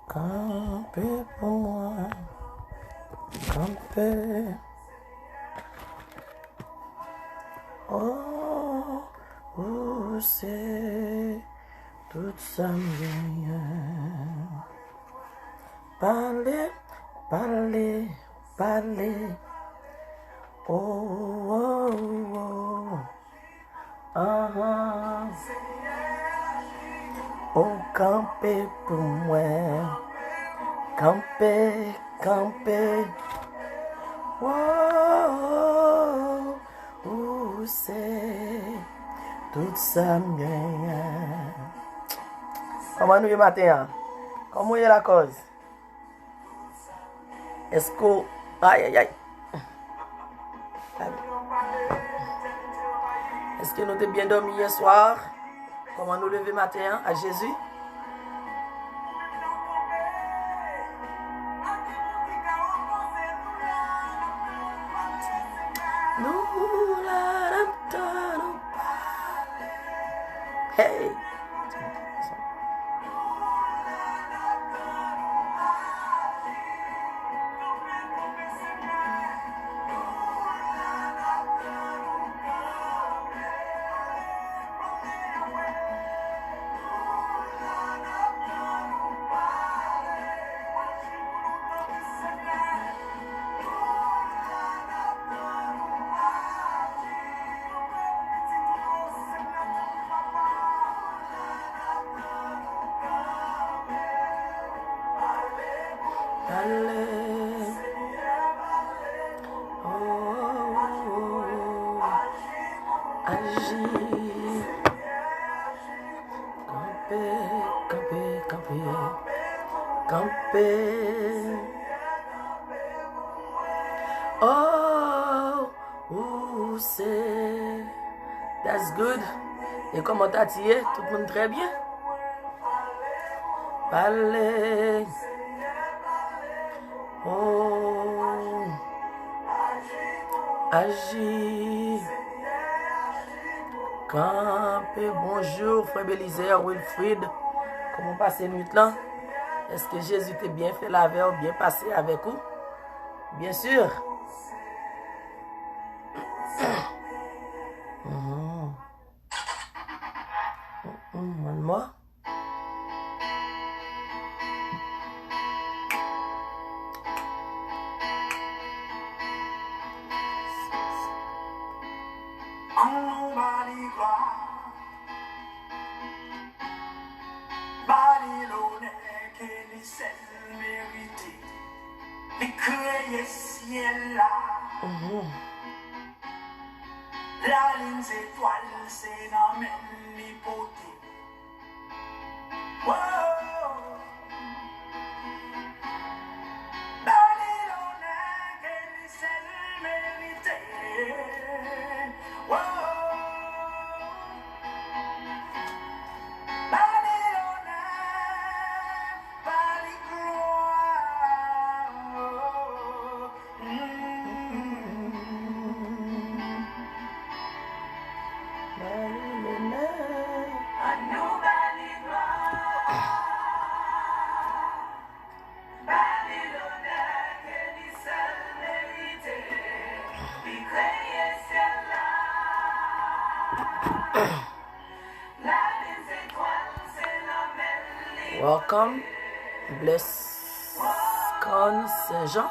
Campez pour moi, campez. Oh, où c'est tout ça vient. Parlez, parlez, parlez. Oh, oh, oh. Ah, ah. Oh, campez pour moi. Campez, campez. Oh, où c'est tout ça vient. Comment nous y matin? Comment est la cause? Est-ce que... Aïe, aïe, aïe. Est-ce que nous t'es bien dormi hier soir? Comment nous lever matin à Jésus? Nous l'adaptons. Hey! Allez. Oh, agis. Camper, camper, camper. Camper. Oh, où c'est? That's good. Et comment t'as tiré? Tout le monde très bien? Parlez. Oh, agis. Campé, bonjour, frère Bélizer, Wilfried. Comment passer nuit là? Est-ce que Jésus t'a bien fait la veille ou bien passé avec vous? Bien sûr. Moi. La ligne étoile, c'est dans même l'hypothèse. Babylone, qu'elle s'est méritée. Babylone, Bali Welcome, bless Con Saint-Jean.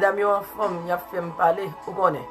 Mesdames, yo en forme, y a fait me parler, vous connaissez.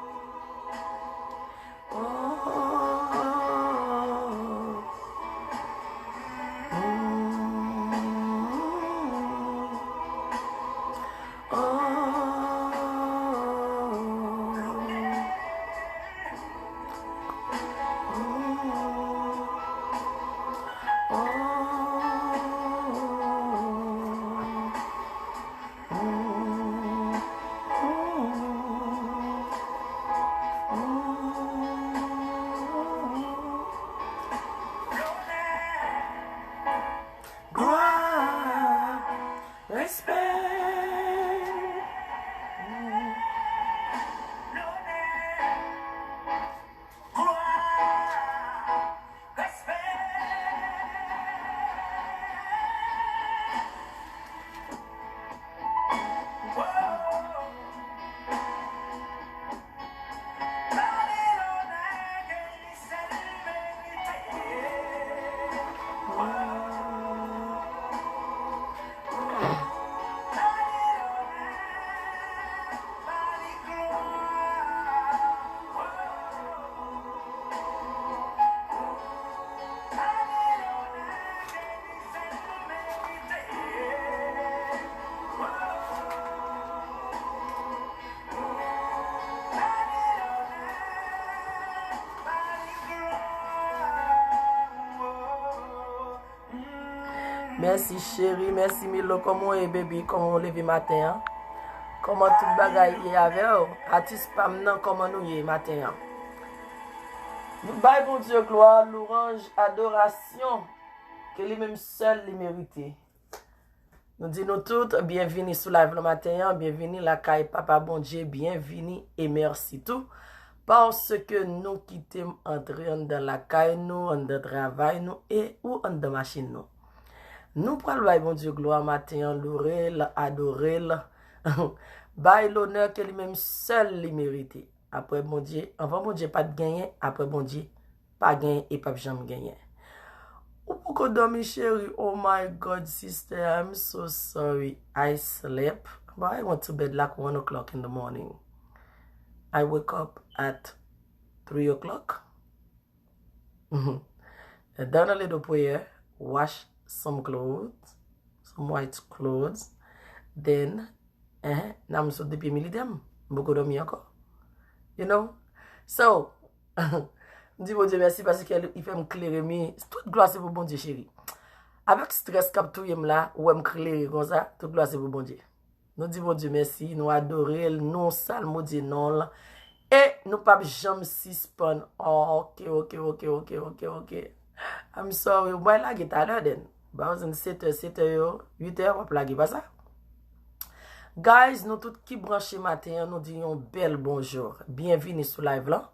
Merci chérie, merci Milo, comment est bébé, comment on lève matin, hein? Comment tout bagaille est avec vous? Artiste pas maintenant, comment nous y est matin, hein? Nous baillons pour Dieu gloire, louange, adoration, que lui-même seul les mérite. Nous disons toutes, bienvenue sur live le matin, bienvenue la caille Papa Bon Dieu, bienvenue et merci tout. Parce que nous quittons entrer dans la caille, nous, en de travail, nous, et ou en de machine, nous. Nous prenons le bon Dieu gloire matin, louer, adorer, bail l'honneur que lui-même seul les mérite. Après bon Dieu, avant bon Dieu pas de gagner, après bon Dieu pas gagner et pas jamais gagner. Ou pourquoi dormir chérie? Oh my God, sister, I'm so sorry. I slept, but I went to bed like 1 o'clock in the morning. I wake up at 3 o'clock. I done a little prayer, wash some clothes, some white clothes. Then, now I'm so deep in them. Beaucoup dormi encore. You know? So, dis bon Dieu merci parce qu'il fait me clairer. Toute gloire c'est pour bon Dieu chérie. Avec stress cap tout yem là, ou me clairer comme ça, toute gloire c'est pour bon Dieu. Nous disons bon Dieu merci, nous adorer, nous salmodier non. Et nous pas jamais suspend. Oh, ok. I'm sorry, moi la guitare là den. Bah, 7h, 8h, on plague pas ça. Guys, nous tous qui branchés matin, nous disons bel bonjour. Bienvenue sur live là.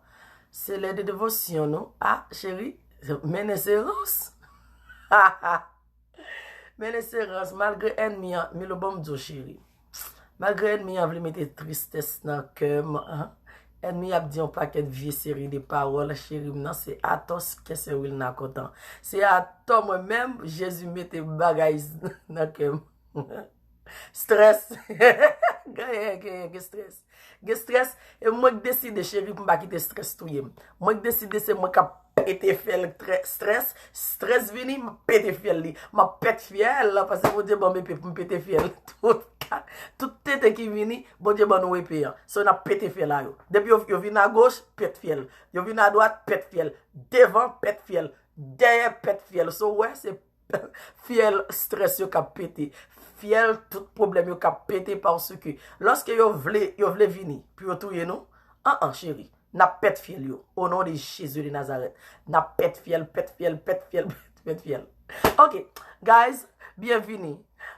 C'est l'aide de dévotion, nous. Ah, chérie, Ménécérance. Ménécérance, malgré ennemi, mais le bon Dieu, chérie. Malgré ennemi, on veut mettre tristesse dans le cœur. Ennemi a dit un paquet de vieilles séries de paroles, chérie, non, c'est à toi que c'est où il n'a content. C'est à toi moi-même, Jésus mette bagaille dans le cœur. Stress. Stress. Stress. Et moi qui décide, chérie, pour ne pas quitter stress tout. Moi qui décide, c'est moi qui pété fiel stress. Stress vini, ma pété fiel. Ma pète fiel, parce que bon Dieu, bon, pour me péter fiel. Tout tête qui vini, bon Dieu, bon, nous est so, on a pété fiel là. Depuis, yo vini à gauche, pète fiel. Yo vini à droite, pète fiel. Devant, pète fiel. Derrière, pète fiel. So, ouais, c'est fiel stress yo ka pété. Fiel tout problème yo ka pété parce que lorsque yo vle vini puis yo touye nous chérie n'a pète fiel yo au nom de Jésus de Nazareth n'a pète fiel. OK guys, bienvenue.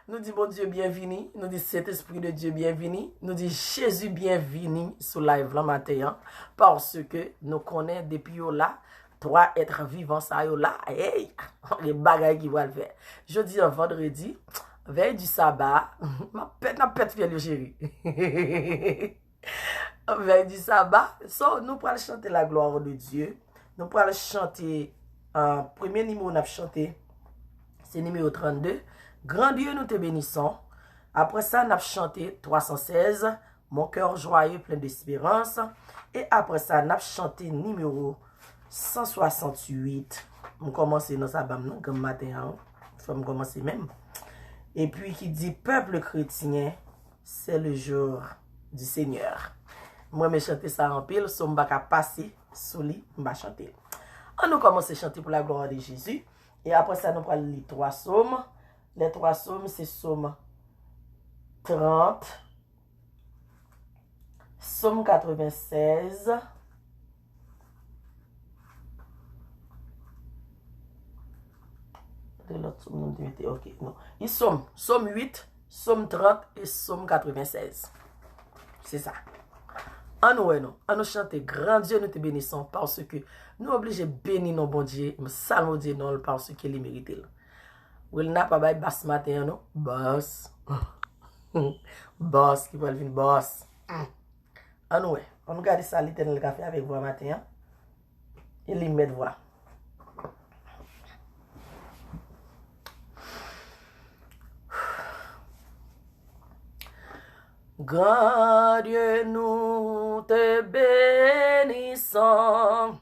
Nous dit bon Dieu bienvenue, nous dit Saint-Esprit de Dieu bienvenue, nous dit Jésus bienvenue sur live là matin parce que nous connaît depuis yo là toi être vivant ça yo là hey les bagages qui va le faire. Jeudi en vendredi veille du sabbat, ma pète fiel yo chérie. Veille du sabbat, so nous pourrons chanter la gloire de Dieu. Nous pourrons chanter premier numéro on a chanté, c'est numéro 32. Grand Dieu nous te bénissons. Après ça, on a chanté 316. Mon cœur joyeux, plein d'espérance. Et après ça, n'a chanté numéro 168. On commence dans sa bam comme matin. Faut me commencer même. Et puis qui dit peuple chrétien, c'est le jour du Seigneur. Moi, je chante ça en pile, so m'baka passer sous lui, m'ba chanter. On nous commence à chanter pour la gloire de Jésus. Et après ça, nous prenons les 3 psaumes. Les 3 psaumes, c'est psaume 30, psaume 96, ok, non. Et psaume 8, psaume 30 et psaume 96. C'est ça. En nous chanter grand Dieu, nous te bénissons parce que nous obligés de bénir nos bon Dieu, nous saluons Dieu non parce qu'il est mérité. Ou il n'a pas bail basse matin, non? Basse. Boss qui va venir boss. En nous, on regarde ça l'Éternel café avec vous matin. Il y met voix. Grand Dieu, nous te bénissons,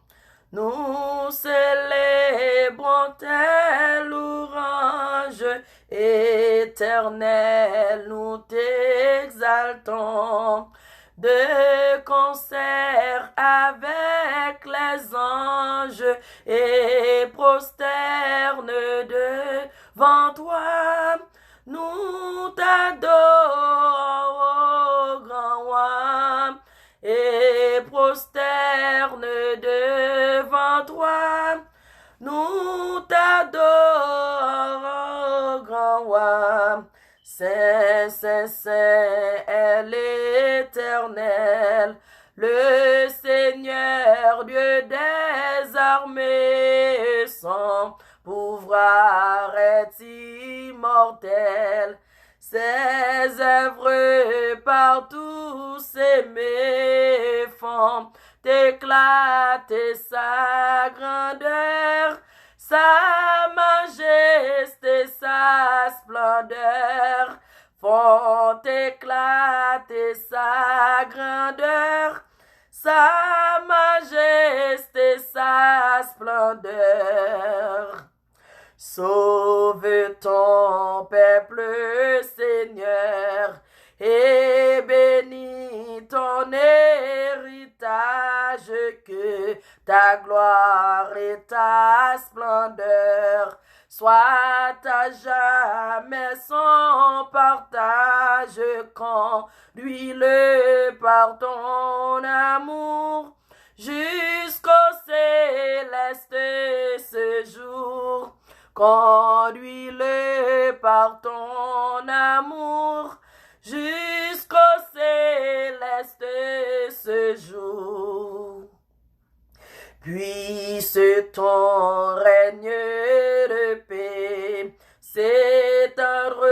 nous célébrons tes louanges, éternel, nous t'exaltons, de concert avec les anges, et prosterne devant toi. Nous t'adorons, ô grand roi, et prosterne devant toi. Nous t'adorons, grand roi. Saint, Saint, Saint est l'Éternel, le Seigneur Dieu des armées. Son pouvoir est immortel, ses œuvres partout s'aimer font éclater sa grandeur, sa majesté, sa splendeur font éclater sa grandeur, sa majesté, sa splendeur. Sauve ton peuple, Seigneur, et bénis ton héritage, que ta gloire et ta splendeur soient à jamais son partage. Conduis-le par ton amour jusqu'au céleste séjour. Conduis-le par ton amour jusqu'au céleste séjour. Puisse ton règne de paix s'étendre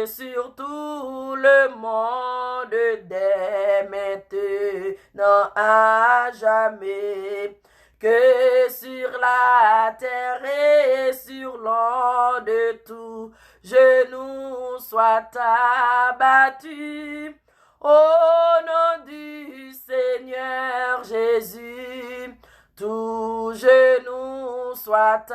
sur tout le monde dès maintenant à jamais. Que sur la terre et sur l'onde tout genou soit abattu. Au nom du Seigneur Jésus, tout genou soit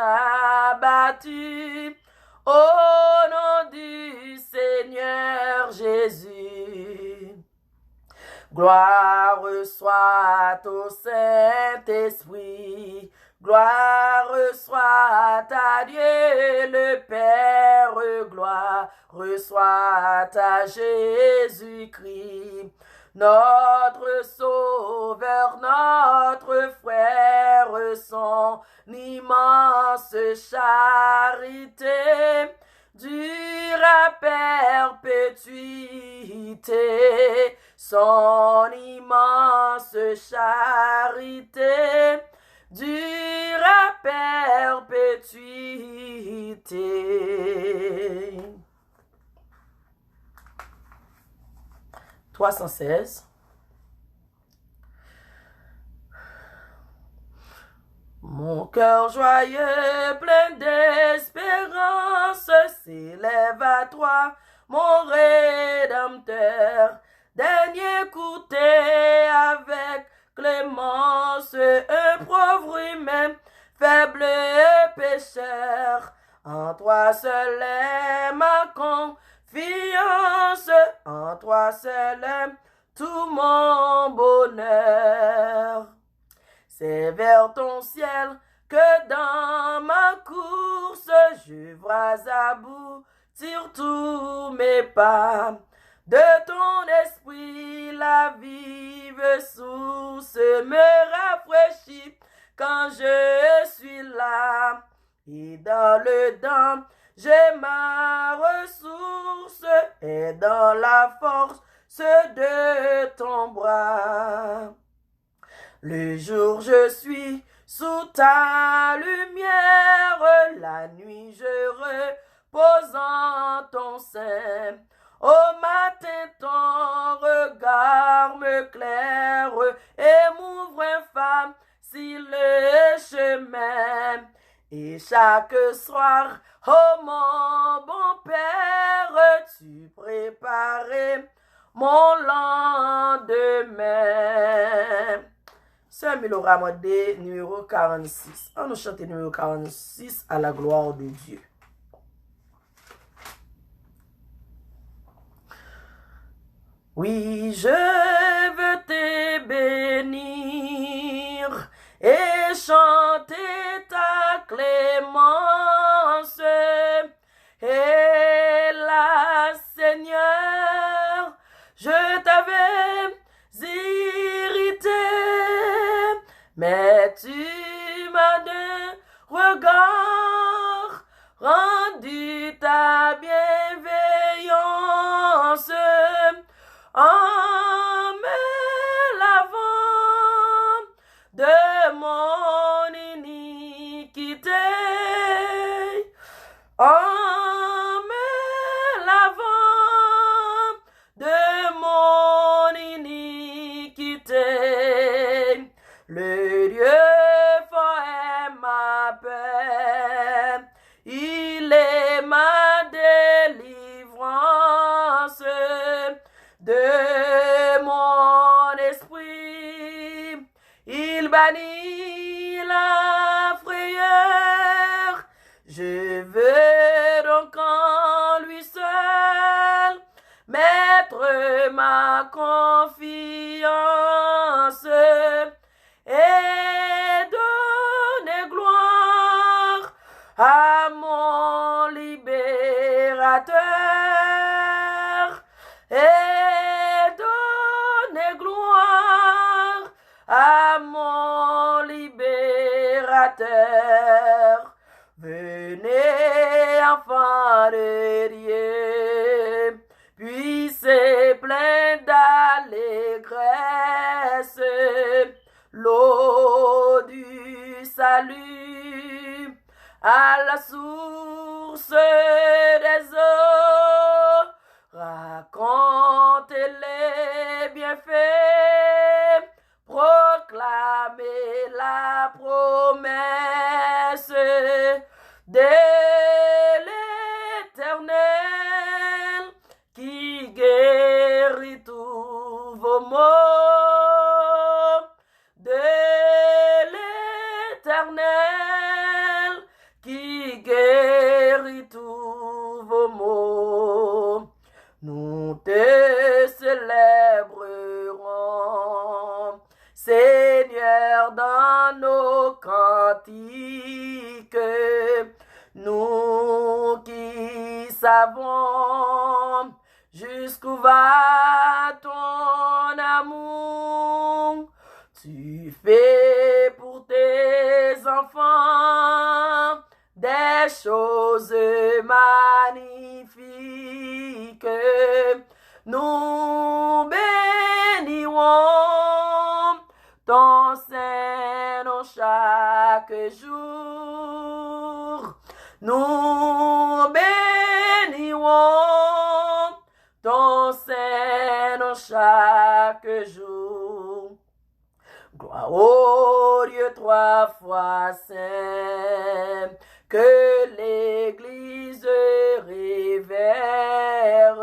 abattu. Au nom du Seigneur Jésus. Gloire soit au Saint-Esprit, gloire soit à Dieu le Père, gloire soit à Jésus-Christ, notre Sauveur, notre frère, son immense charité dure à perpétuité. Son immense charité dure à perpétuité. 316. Mon cœur joyeux, plein d'espérance, s'élève à toi, mon Rédempteur. daigne écouter avec clémence un pauvre humain, faible et pécheur. En toi seul est ma confiance, en toi seul est tout mon bonheur. C'est vers ton ciel que dans ma course je vois aboutir tous mes pas. De ton esprit la vive source me rafraîchit quand je suis là. Et dans le danger ma ressource est dans la force de ton bras. Le jour je suis sous ta lumière, la nuit je repose en ton sein. Au matin ton regard me claire et m'ouvre un facile chemin. Et chaque soir, oh mon bon Père, tu préparais mon lendemain. Sœur Milora Modé, numéro 46. On nous chante numéro 46 à la gloire de Dieu. Oui, je veux te bénir et chanter ta clémence. Et là, Seigneur, je t'avais irrité, mais tu m'as d'un regard rendu ta bienveillance. En me lavant de mon iniquité, en me lavant de mon iniquité, le Dieu fort est ma paix, il est ma délivrance. De mon esprit, il bannit la frayeur. Je veux donc en lui seul mettre ma confiance et donner gloire à mon libérateur. Et donner gloire à mon libérateur. Venez, enfants de Dieu, puissez plein d'allégresse, l'eau du salut à la source des eaux. Racontez les bienfaits, proclamez la promesse de l'Éternel qui guérit tous vos maux. De l'Éternel qui guérit tous vos maux. Nous te célébrerons, Seigneur, dans nos cantiques, nous qui savons jusqu'où va ton amour. Tu fais pour tes enfants des choses magnifiques. Nous bénirons ton Saint-Nom chaque jour. Nous bénirons ton Saint-Nom chaque jour. Gloire au Dieu trois fois saint, que l'Église révère.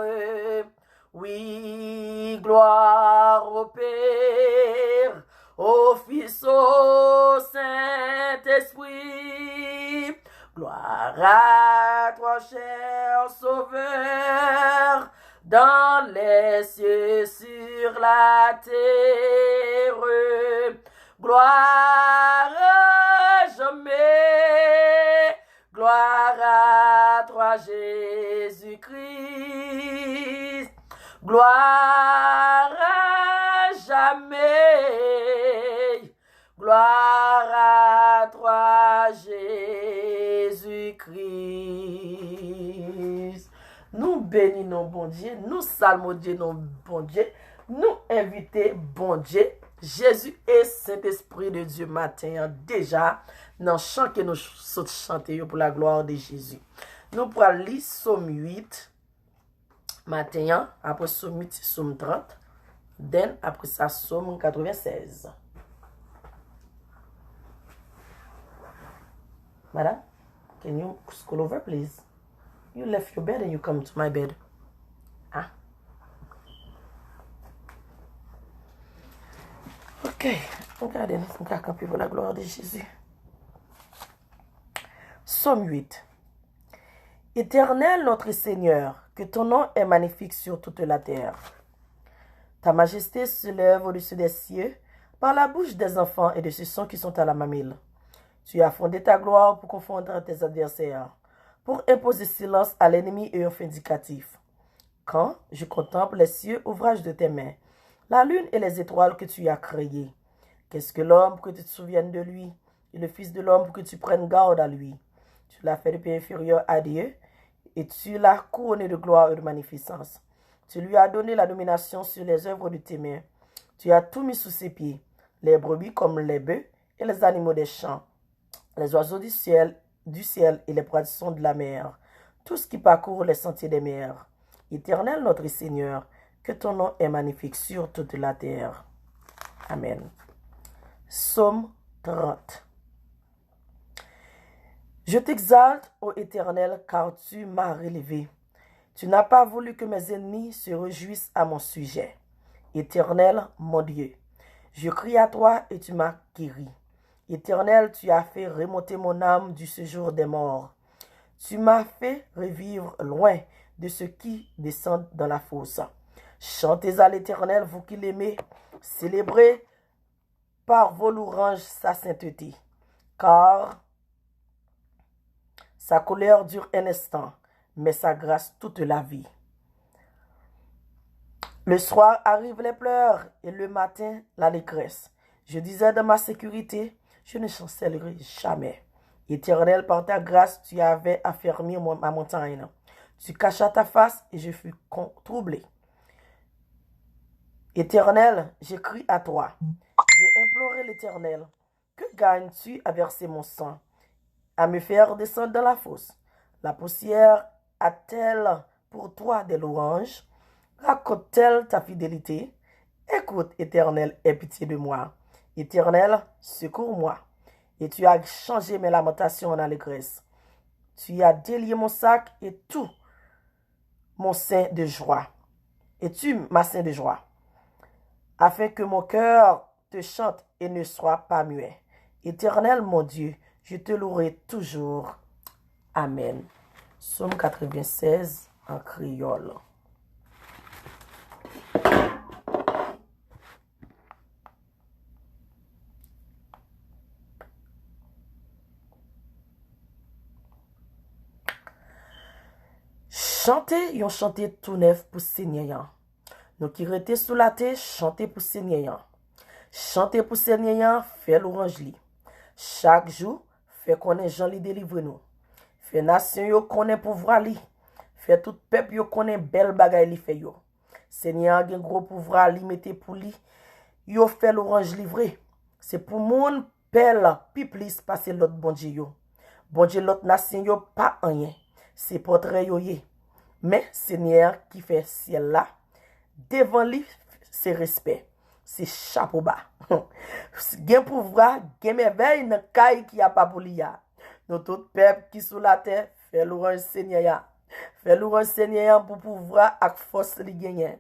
Oui, Oui, gloire au Père, au Fils, au Saint-Esprit. Gloire à toi, cher Sauveur, dans les cieux, sur la terre. Gloire à jamais. Gloire à toi, Jésus-Christ. Gloire à jamais. Gloire à toi, Jésus-Christ. Nous bénissons bon Dieu, nous salmodions bon Dieu, nous invitons bon Dieu, Jésus et Saint-Esprit de Dieu matin déjà dans le chant que nous chantons pour la gloire de Jésus. Nous pourrons lire Somme 8 matin, après Somme 8, Somme 30, then après ça Somme 96. Madam, can you scroll over, please? You left your bed and you come to my bed. Ah. Ok. Regardez, nous allons camper pour la gloire de Jésus. Somme 8. Éternel notre Seigneur, que ton nom est magnifique sur toute la terre. Ta majesté se lève au-dessus des cieux par la bouche des enfants et de ceux qui sont à la mamelle. Tu as fondé ta gloire pour confondre tes adversaires, pour imposer silence à l'ennemi et un vindicatif. Quand je contemple les cieux, ouvrage de tes mains, la lune et les étoiles que tu as créées, qu'est-ce que l'homme pour que tu te souviennes de lui, et le Fils de l'homme pour que tu prennes garde à lui? Tu l'as fait de pays inférieur à Dieu, et tu l'as couronné de gloire et de magnificence. Tu lui as donné la domination sur les œuvres de tes mains. Tu as tout mis sous ses pieds, les brebis comme les bœufs et les animaux des champs, les oiseaux du ciel et les poissons de la mer, tout ce qui parcourt les sentiers des mers. Éternel notre Seigneur, que ton nom est magnifique sur toute la terre. Amen. Psaume 30. Je t'exalte, ô Éternel, car tu m'as relevé. Tu n'as pas voulu que mes ennemis se réjouissent à mon sujet. Éternel, mon Dieu, je crie à toi et tu m'as guéri. Éternel, tu as fait remonter mon âme du séjour des morts. Tu m'as fait revivre loin de ceux qui descendent dans la fosse. Chantez à l'Éternel, vous qui l'aimez, célébrez par vos louanges sa sainteté, car sa colère dure un instant, mais sa grâce toute la vie. Le soir arrivent les pleurs et le matin l'allégresse. Je disais dans ma sécurité, je ne chancellerai jamais. Éternel, par ta grâce, tu avais affermi ma montagne. Tu cachas ta face et je fus troublé. Éternel, j'écris à toi. J'ai imploré l'Éternel. Que gagnes-tu à verser mon sang, à me faire descendre dans la fosse? La poussière a-t-elle pour toi des louanges? Raconte-t-elle ta fidélité? Écoute, Éternel, aie pitié de moi. Éternel, secours-moi. Et tu as changé mes lamentations en allégresse. Tu as délié mon sac et tout mon sein de joie. Et tu ma sein de joie, afin que mon cœur te chante et ne soit pas muet. Éternel, mon Dieu, je te louerai toujours. Amen. Psaume 96 en créole. Chantez, yon chanté tout neuf pour Seigneur. Nous qui rete sous la terre, chantez pour Seigneur. Chantez pour Seigneur, fait louange li. Chaque jour, fait connaît Jean li délivre nous. Fait nation yo connaît pouvoir li. Fait tout peuple yo connaît belle bagay li fait yo. Seigneur gen gros pouvoir li mette pour li. Yo fait louange livré. C'est pour moun pelle pi plus passer l'autre bon Dieu yo. Bon Dieu l'autre nation yo pas rien. C'est portrait yo ye. Mais Seigneur qui fait ciel là, devant lui, c'est respect. C'est chapeau bas. Gen pouvoir, gen merveille dans caille qui a pas pour liya. Nous tout peuple qui sous la terre, fait louange Seigneur. Fait louange Seigneur pour pouvoir ak force li gagner.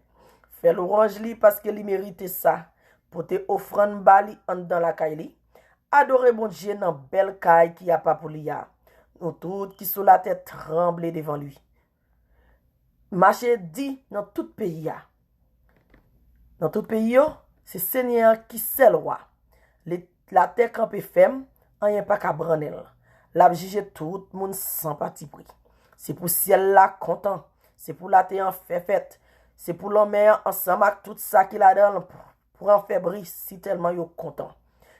Fais l'orange li parce que li mérite ça. Pour te offrande bali en dans la caille li. Adorez bon Dieu dans belle caille qui a pas pour liya. Nous toutes qui sous la tête trembler devant lui. Marché dit dans tout pays. Dans tout pays, c'est Seigneur qui c'est le roi. La terre campée ferme, rien pas qu'à branel. La juge tout le monde sans parti pris. C'est pour ciel là content. C'est pour la terre en fête. C'est pour l'homme ensemble avec tout ça qu'il a dans pour en faire bris si tellement yo content.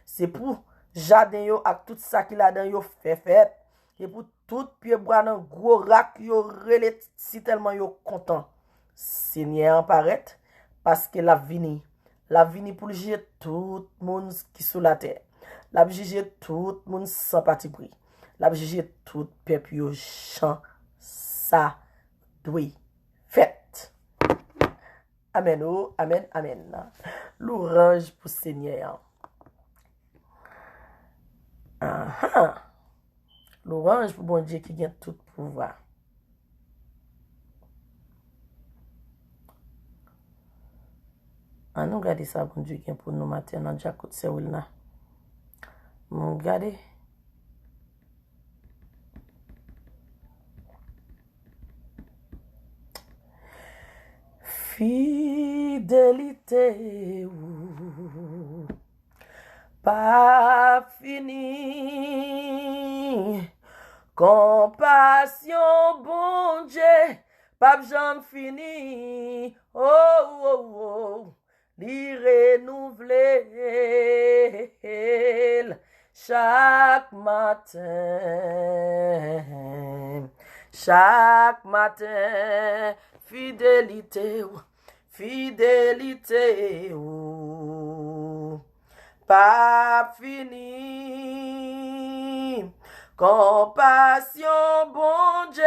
C'est pour jardin yo avec tout ça qu'il a dans yo fête. Et pour tout pied bois dans gros rack yo relé si tellement yo content. Seigneur apparaît parce que la vini pour juger tout le monde qui sous la terre. La juger tout le monde sans parti pris. La juger tout peuple yo chant ça doit fait. Amen, oh, amen, amen. L'orange pour Seigneur. L'orange pour bon Dieu qui gagne tout pouvoir. Nous regardez ça, bon Dieu, pour nous matin dans Jacques Sewilna. Nous regardez. Fidélité ou pas fini. Compassion, bon Dieu, pas jamais fini. Oh, oh, oh. Li renouveler chaque matin, fidélité, pas fini, compassion, bon Dieu,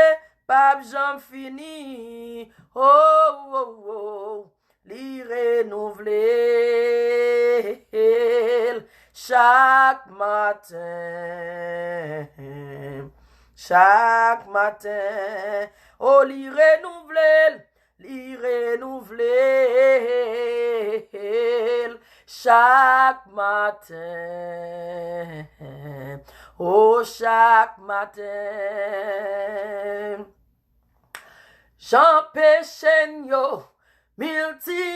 pas jamais fini, oh, oh, oh. Li renouveler chaque matin, oh li renouveler chaque matin, oh chaque matin, Jean péché yo multiplier,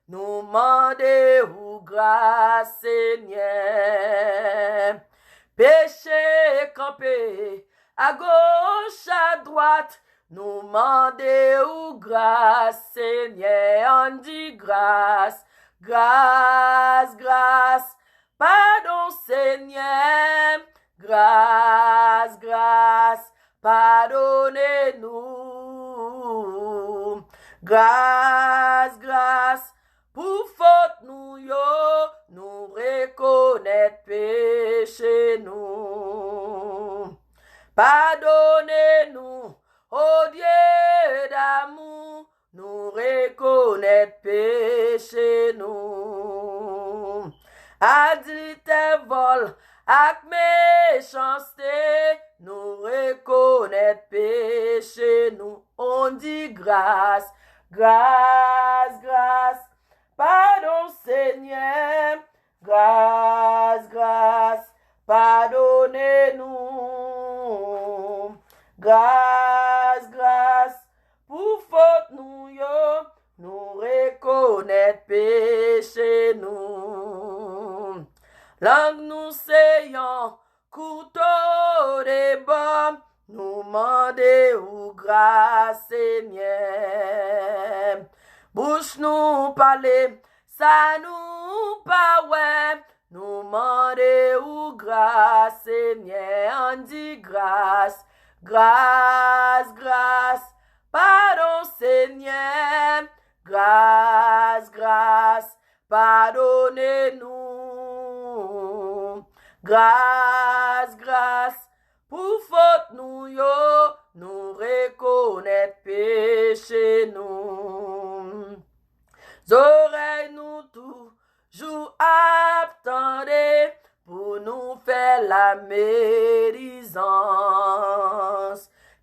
nous mandez ou grâce Seigneur. Péché campé à gauche à droite, nous mandez ou grâce Seigneur. On dit grâce, grâce, grâce, pardon Seigneur. Grâce, grâce, pardonnez-nous. Grâce, grâce, pour faute nous yo, nous reconnaître péché nous. Pardonnez-nous, oh Dieu d'amour, nous reconnaître péché nous. Adultère, vol, ak méchanceté, nous reconnaître péché nous. On dit grâce, grâce, grâce, pardon Seigneur, grâce, grâce, pardonnez-nous. Grâce, grâce, pour faute nous yo, nous reconnaître péché nous. Langue nous seyons, couteau de bois, nous mandez ou grâce Seigneur. Bouche nous parler, ça nous pas ouais, nous mandez ou grâce Seigneur. On dit grâce, grâce, grâce, pardon Seigneur. Grâce, grâce, pardonnez-nous. Grâce, grâce, pour faute nous yo, nous reconnaître péché nous. Oreilles nous toujours attendez pour nous faire la médisance.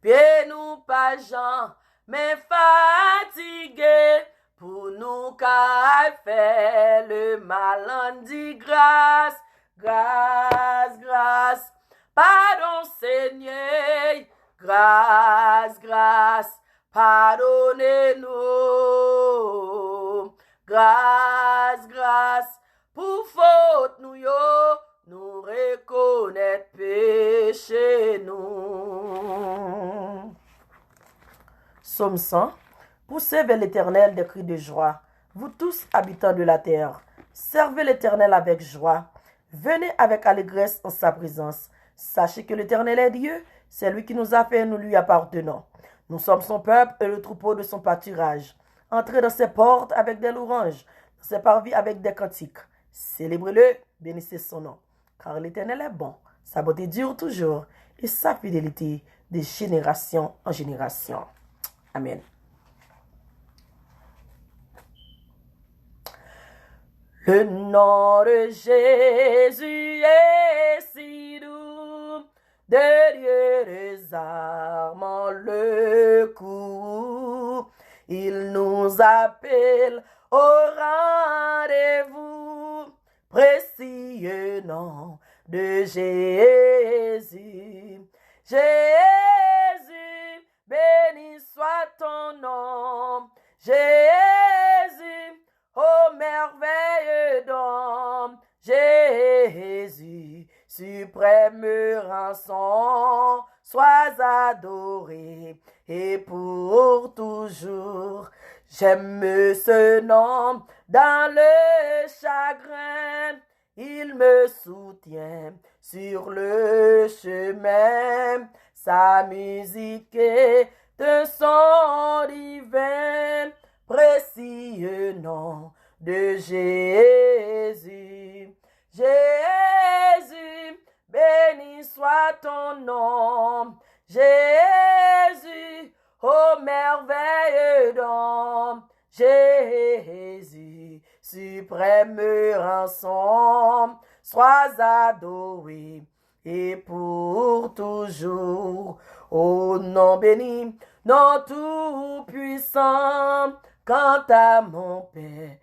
Pieds nous pas Jean mais fatigué, pour nous qu'a fait le mal, on dit grâce, grâce, grâce. Pardon Seigneur, grâce, grâce, pardonnez-nous. Grâce, grâce, pour faute nous yo, nous reconnaître péché nous. Psaume 100. Poussez vers l'Éternel des cris de joie, vous tous habitants de la terre. Servez l'Éternel avec joie. Venez avec allégresse en sa présence. Sachez que l'Éternel est Dieu, c'est lui qui nous a fait et nous lui appartenons. Nous sommes son peuple et le troupeau de son pâturage. Entrez dans ses portes avec des louanges, dans ses parvis avec des cantiques. Célébrez-le, bénissez son nom. Car l'Éternel est bon, sa bonté dure toujours, et sa fidélité de génération en génération. Amen. Le nom de Jésus est si doux, de Dieu des armes en le cou. Il nous appelle au rendez-vous, précieux nom de Jésus. Jésus, béni soit ton nom. Jésus, ô merveilleux don. Jésus, suprême rançon, sois adoré et pour toujours. J'aime ce nom dans le chagrin, il me soutient sur le chemin. Sa musique est un son divin, précieux nom de Jésus. Jésus, béni soit ton nom. Jésus, ô merveilleux don. Jésus, suprême rançon, sois adoré et pour toujours. Ô nom béni, nom tout puissant, quant à mon Père,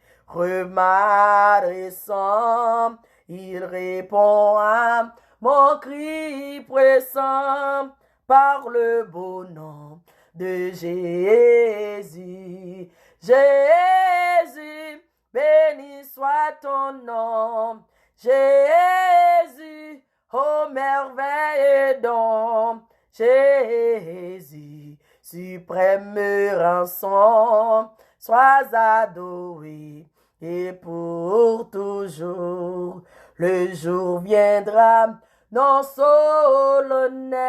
m'adressant, il répond à mon cri pressant par le beau nom de Jésus. Jésus, béni soit ton nom. Jésus, ô merveilleux don. Jésus, suprême rançon, sois adoré et pour toujours. Le jour viendra, non solennel,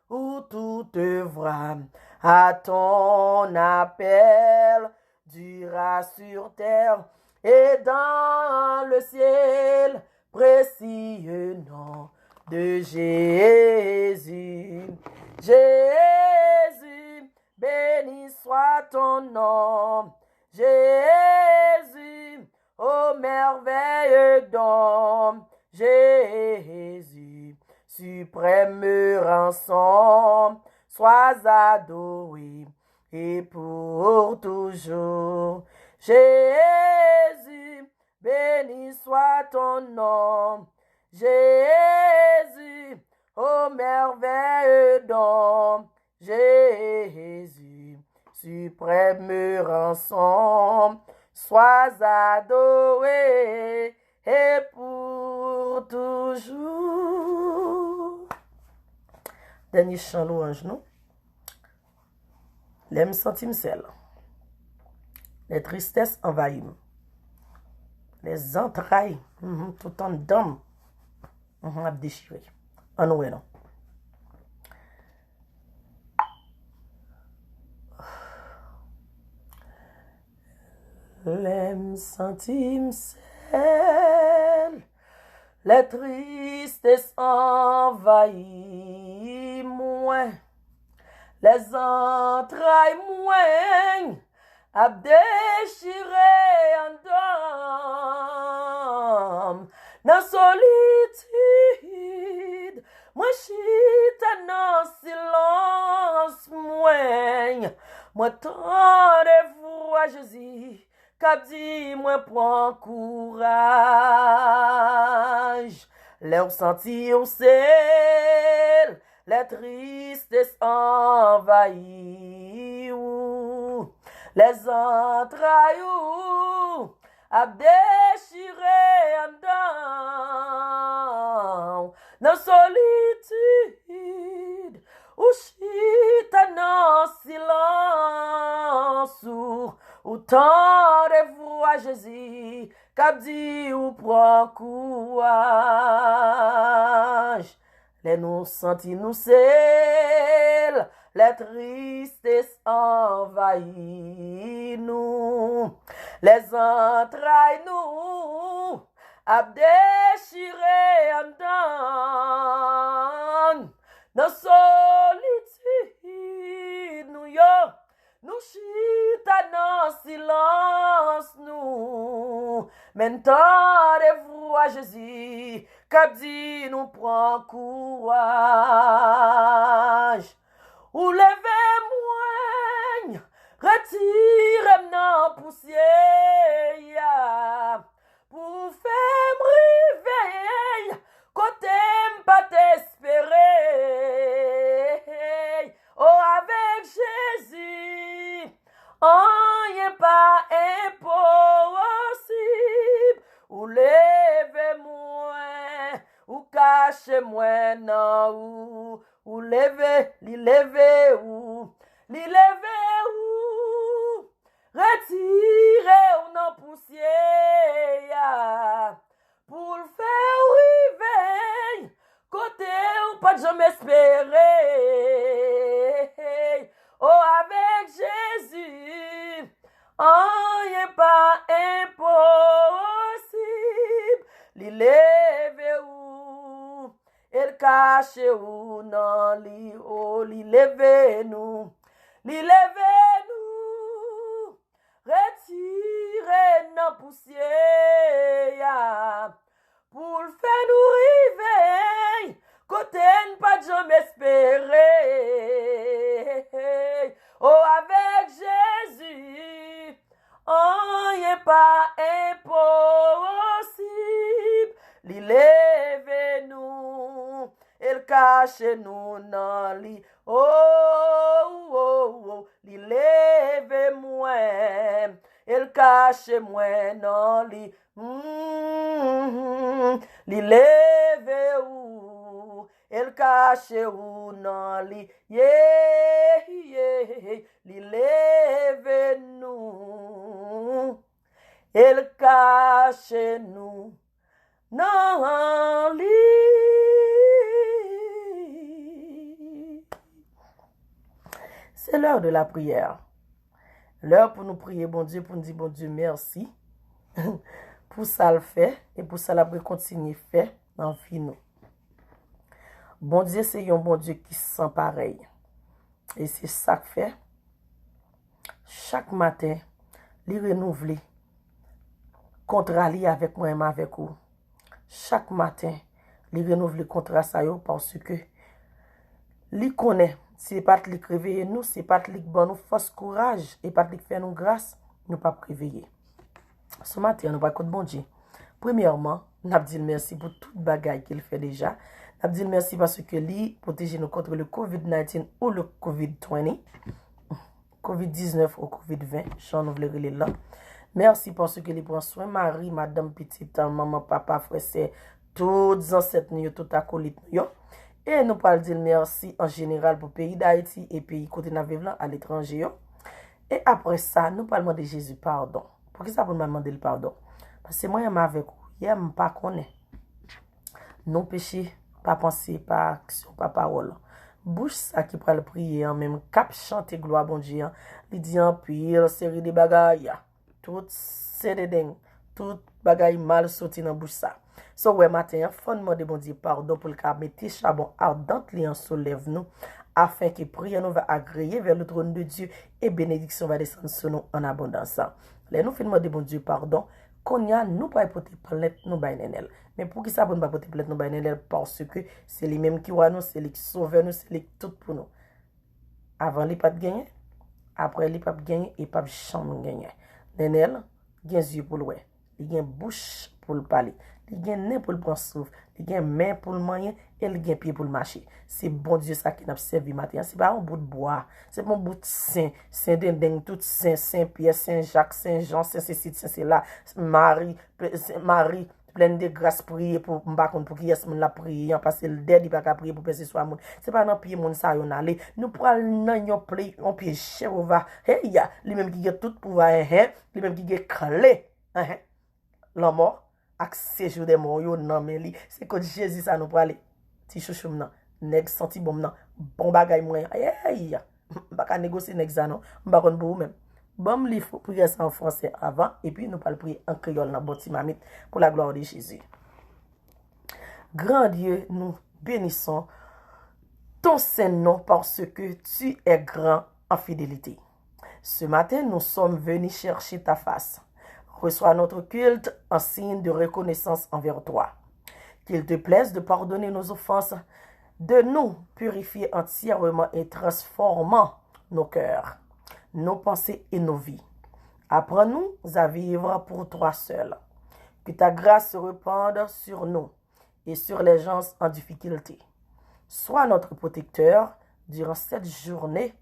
où tout œuvra à ton appel, durera sur terre et dans le ciel, précieux nom de Jésus. Jésus, béni soit ton nom. Jésus, ô merveilleux don. Jésus, suprême rançon, sois adoré et pour toujours. Jésus, béni soit ton nom. Jésus, ô merveilleux don. Jésus, suprême rançon, sois adoré et pour toujours. Dernier chant louange, nous. L'aime sentim sel. Les tristesses envahissent. Les entrailles, tout en dame, a déchiré. En oué, non. L'aime sentim sel. Les tristesses envahissent moins. Les entrailles moins a déchiré en dame. Dans solitude, moi chita dans silence moins. Moi tendez-vous à Jésus, qu'a dit moi prends courage. Les senti au sel, les tristesses envahissent, les entrailles a déchiré en dedans, dans solitude, ou chita dans silence, ou tendez-vous à Jésus, qu'a dit ou prend courage. Les nous sentis nous seuls, les tristesses envahissent nous, les entrailles nous a déchiré en dedans, dans solitude nous chita dans silence nous, maintenant vous à Jésus, qu'a dit nous prend courage, ou levez moins, retirez dans poussière, pour faire m'riveiller, côté m'pas t'espérer, oh avec Jésus, rien pas impossible, ou levez-moi, ou cachez-moi, non, ou levez, li levez, ou, retirez ou non poussière, pour le faire river, côté ou pas de jamais espérer, oh avec Jésus, rien pas impossible, li leve ou, el cache ou non li, oh li leve nous, retirez nos poussière, pour le faire nous river, côté ne pas jamais espérer, oh avec Jésus, rien pas impossible, li leve nous, el cache nous dans li, oh, li leve moi, el cache moi dans li, li leve ou, el cache ou dans li, yeah, li leve nous, el cache nous dans li. C'est l'heure de la prière. L'heure pour nous prier, bon Dieu, pour nous dire, bon Dieu, merci. Pour ça le fait, et pour ça la prière continue fait dans la vie nous. Bon Dieu, c'est un bon Dieu qui sent pareil. Et c'est ça que fait. Chaque matin, les renouveler. Contrat li avec moi-même avec vous. Chaque matin, les renouveler contrat ça yo parce que li connaît. C'est pas li réveiller nous, c'est pas li bon nous force courage et pas li faire nous grâce, nous pas réveiller. Ce matin, nous va écouter bon Dieu. Premièrement, nous avons dit merci pour toute bagaille qu'il fait déjà. Nous avons dit merci parce que lui protège nous contre le COVID-19 ou le COVID-20. COVID-19 ou COVID-20, j'en ouvre les là. Merci parce que les prend soin Marie, madame petite, maman, papa, frère, c'est toutes ancêtres nous, tout acolyte nous. Et nous parlons dire merci en général pour le pays d'Haïti et pays côté là à l'étranger. Et après ça, nous parlons de Jésus pardon. Pour qui ça pour me demander le pardon? Parce que moi, je suis avec vous. Je ne sais pas connaître. Non péché, pas penser, pas action, pas parole. Bouche ça qui prend le prier, même cap chanter gloire bon Dieu. Il dit en pile série de bagailles. Tout c'est des dingues. Tout bagaille mal sorti dans bouche ça. So ouais matin, faut demander bon Dieu pardon pour le cas mettre charbon ardent li en soulève nous afin que prière nous va agréer vers le trône de Dieu et bénédiction va descendre sur nous en abondance. Là nous fait demander bon Dieu pardon qu'on y a nous pas porter plainte nous bainenel. Mais pour qui ça pour nous pas porter plainte nous bainenel parce que c'est lui même qui voit nous, c'est lui qui sauve nous, c'est lui qui tout pour nous. Avant les pas de gagner, après li pas gagner et pas chambre gagner. Nenel gen yeux pour l'oué, il gen bouche pour le parler, il gen nez pour le prendre souffle, il gen main pour le manger et il gen pied pour le marcher. C'est bon Dieu ça qui n'a servi matin, c'est pas un bout de bois, c'est pas un bout de saint dinding tout saint Pierre, Saint Jacques, Saint Jean, Saint Cécile, Saint Céla, Marie pleine de grâce prier pour m'pa konn pour qui est moun la prier parce que le dead il pas ka prier pour personne soit moun c'est pas dans pied moun ça yon aller nous pral nan yon play on pied Jéhovah hey ya lui même qui a tout pouvoir lui même qui a clé la mort ak séjour des morts yo nan men li c'est que Jésus ça nous pral ti chouchou nan nèg senti bon nan bon bagay moyen hey ya pas ka négocier nèg ça non m'pa konn pour même. Bon, il faut prier ça en français avant et puis nous allons prier en créole dans Botimamite pour la gloire de Jésus. Grand Dieu, nous bénissons ton Saint-Nom parce que tu es grand en fidélité. Ce matin, nous sommes venus chercher ta face. Reçois notre culte en signe de reconnaissance envers toi. Qu'il te plaise de pardonner nos offenses, de nous purifier entièrement et transformant nos cœurs, nos pensées et nos vies. Apprends-nous à vivre pour toi seul. Que ta grâce se répande sur nous et sur les gens en difficulté. Sois notre protecteur durant cette journée.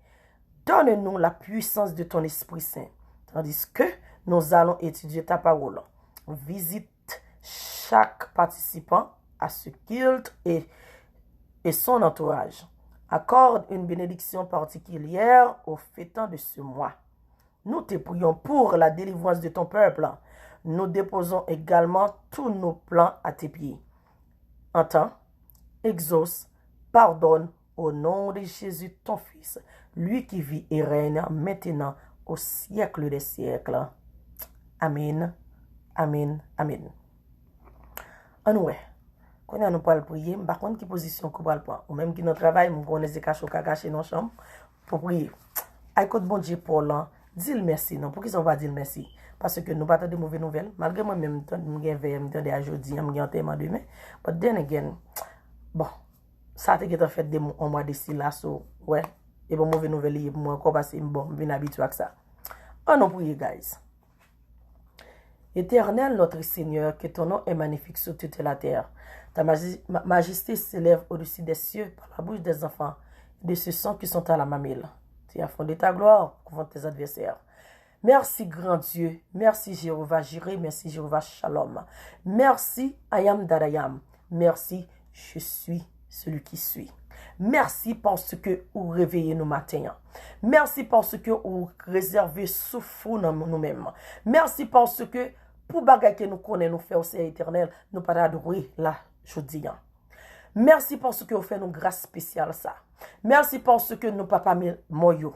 Donne-nous la puissance de ton Esprit Saint, tandis que nous allons étudier ta parole. Visite chaque participant à ce culte et son entourage. Accorde une bénédiction particulière aux fêtants de ce mois. Nous te prions pour la délivrance de ton peuple. Nous déposons également tous nos plans à tes pieds. Entends, exauce, pardonne au nom de Jésus ton Fils, lui qui vit et règne maintenant au siècle des siècles. Amen, amen, amen. Anoué. Quand nous parlons prier, par contre, qui position qu'on parle pas, ou même qui dans travail, nous connaissons cacher cacher dans chambre pour prier. Écoute bon Dieu pour là, dis merci non, pour qu'ils on va dire merci parce que nous pas de mauvaises nouvelles, malgré moi même temps nous gain veille, me de aujourd'hui, me gain enterrement demain, but then again, bon, ça te qui fait des en mois d'ici là so, ouais, et bon mauvaise nouvelle pour moi encore parce que bon, bien habitué avec ça. On nous prie guys. Éternel notre Seigneur, que ton nom est magnifique sur toute la terre. Ta majesté s'élève au-dessus des cieux par la bouche des enfants, de ceux qui sont à la mamelle. Tu as fondé ta gloire contre tes adversaires. Merci grand Dieu, merci Jéhovah Jireh, merci Jéhovah Shalom. Merci I am that I am. Merci, je suis celui qui suis. Merci parce que vous réveillez nous matin. Merci parce que vous réservez souffle dans nous-mêmes. Merci parce que pour bagay que nous connaissons, nous faire au Seigneur éternel, nous pas adorer la journée. Merci parce que vous faites une grâce spéciale ça. Merci parce que nous pas mis moyo.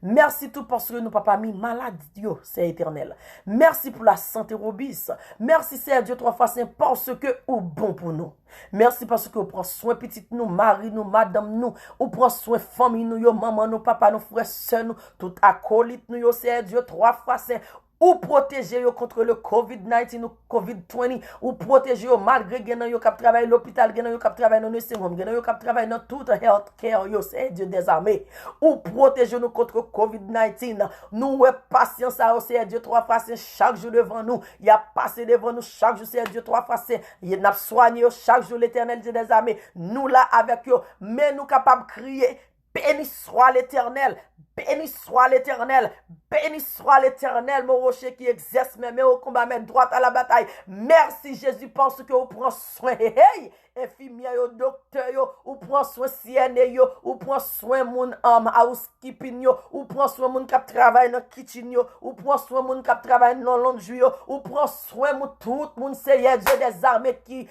Merci tout parce que nous pas mis maladie, c'est éternel. Merci pour la santé robuste. Merci Seigneur Dieu trois fois saint parce que vous bon pour nous. Merci parce que vous prenez soin petit nous, mari nous, madame nous, vous prenez soin famille nous, yo, maman nous, papa nous, frères, sœurs nous, tout acolyte nous, yo, Seigneur Dieu trois fois saint. Ou protéger yo contre le COVID-19 ou COVID-20, ou protéger yo malgré gen yo k'ap travail l'hôpital, gen yo k'ap travail dans nursing home, gen yo k'ap travail dans tout health care yo, c'est Dieu des armées. Ou protéger nous contre COVID-19. Nous ouais patience à c'est Dieu trois fois c'est chaque jour devant nous. Il y a passé devant nous chaque jour c'est Dieu trois fois c'est. Il n'a soigné chaque jour l'Éternel Dieu des armées. Nous là avec yo, mais nous capables crier béni soit l'Éternel. Béni soit l'Éternel, béni soit l'Éternel, mon rocher qui exerce mes au combat, mes droite à la bataille. Merci Jésus parce que vous prenez soin, hey, infirmière, yo, docteur, yo, ou prend soin CNE, yo, ou prend soin mon housekeeping, yo, ou prend soin mon qui travaille dans kitchen, yo, ou prend soin mon qui travaille dans laundry, yo, ou prend soin mon tout mon Seigneur Dieu des armées qui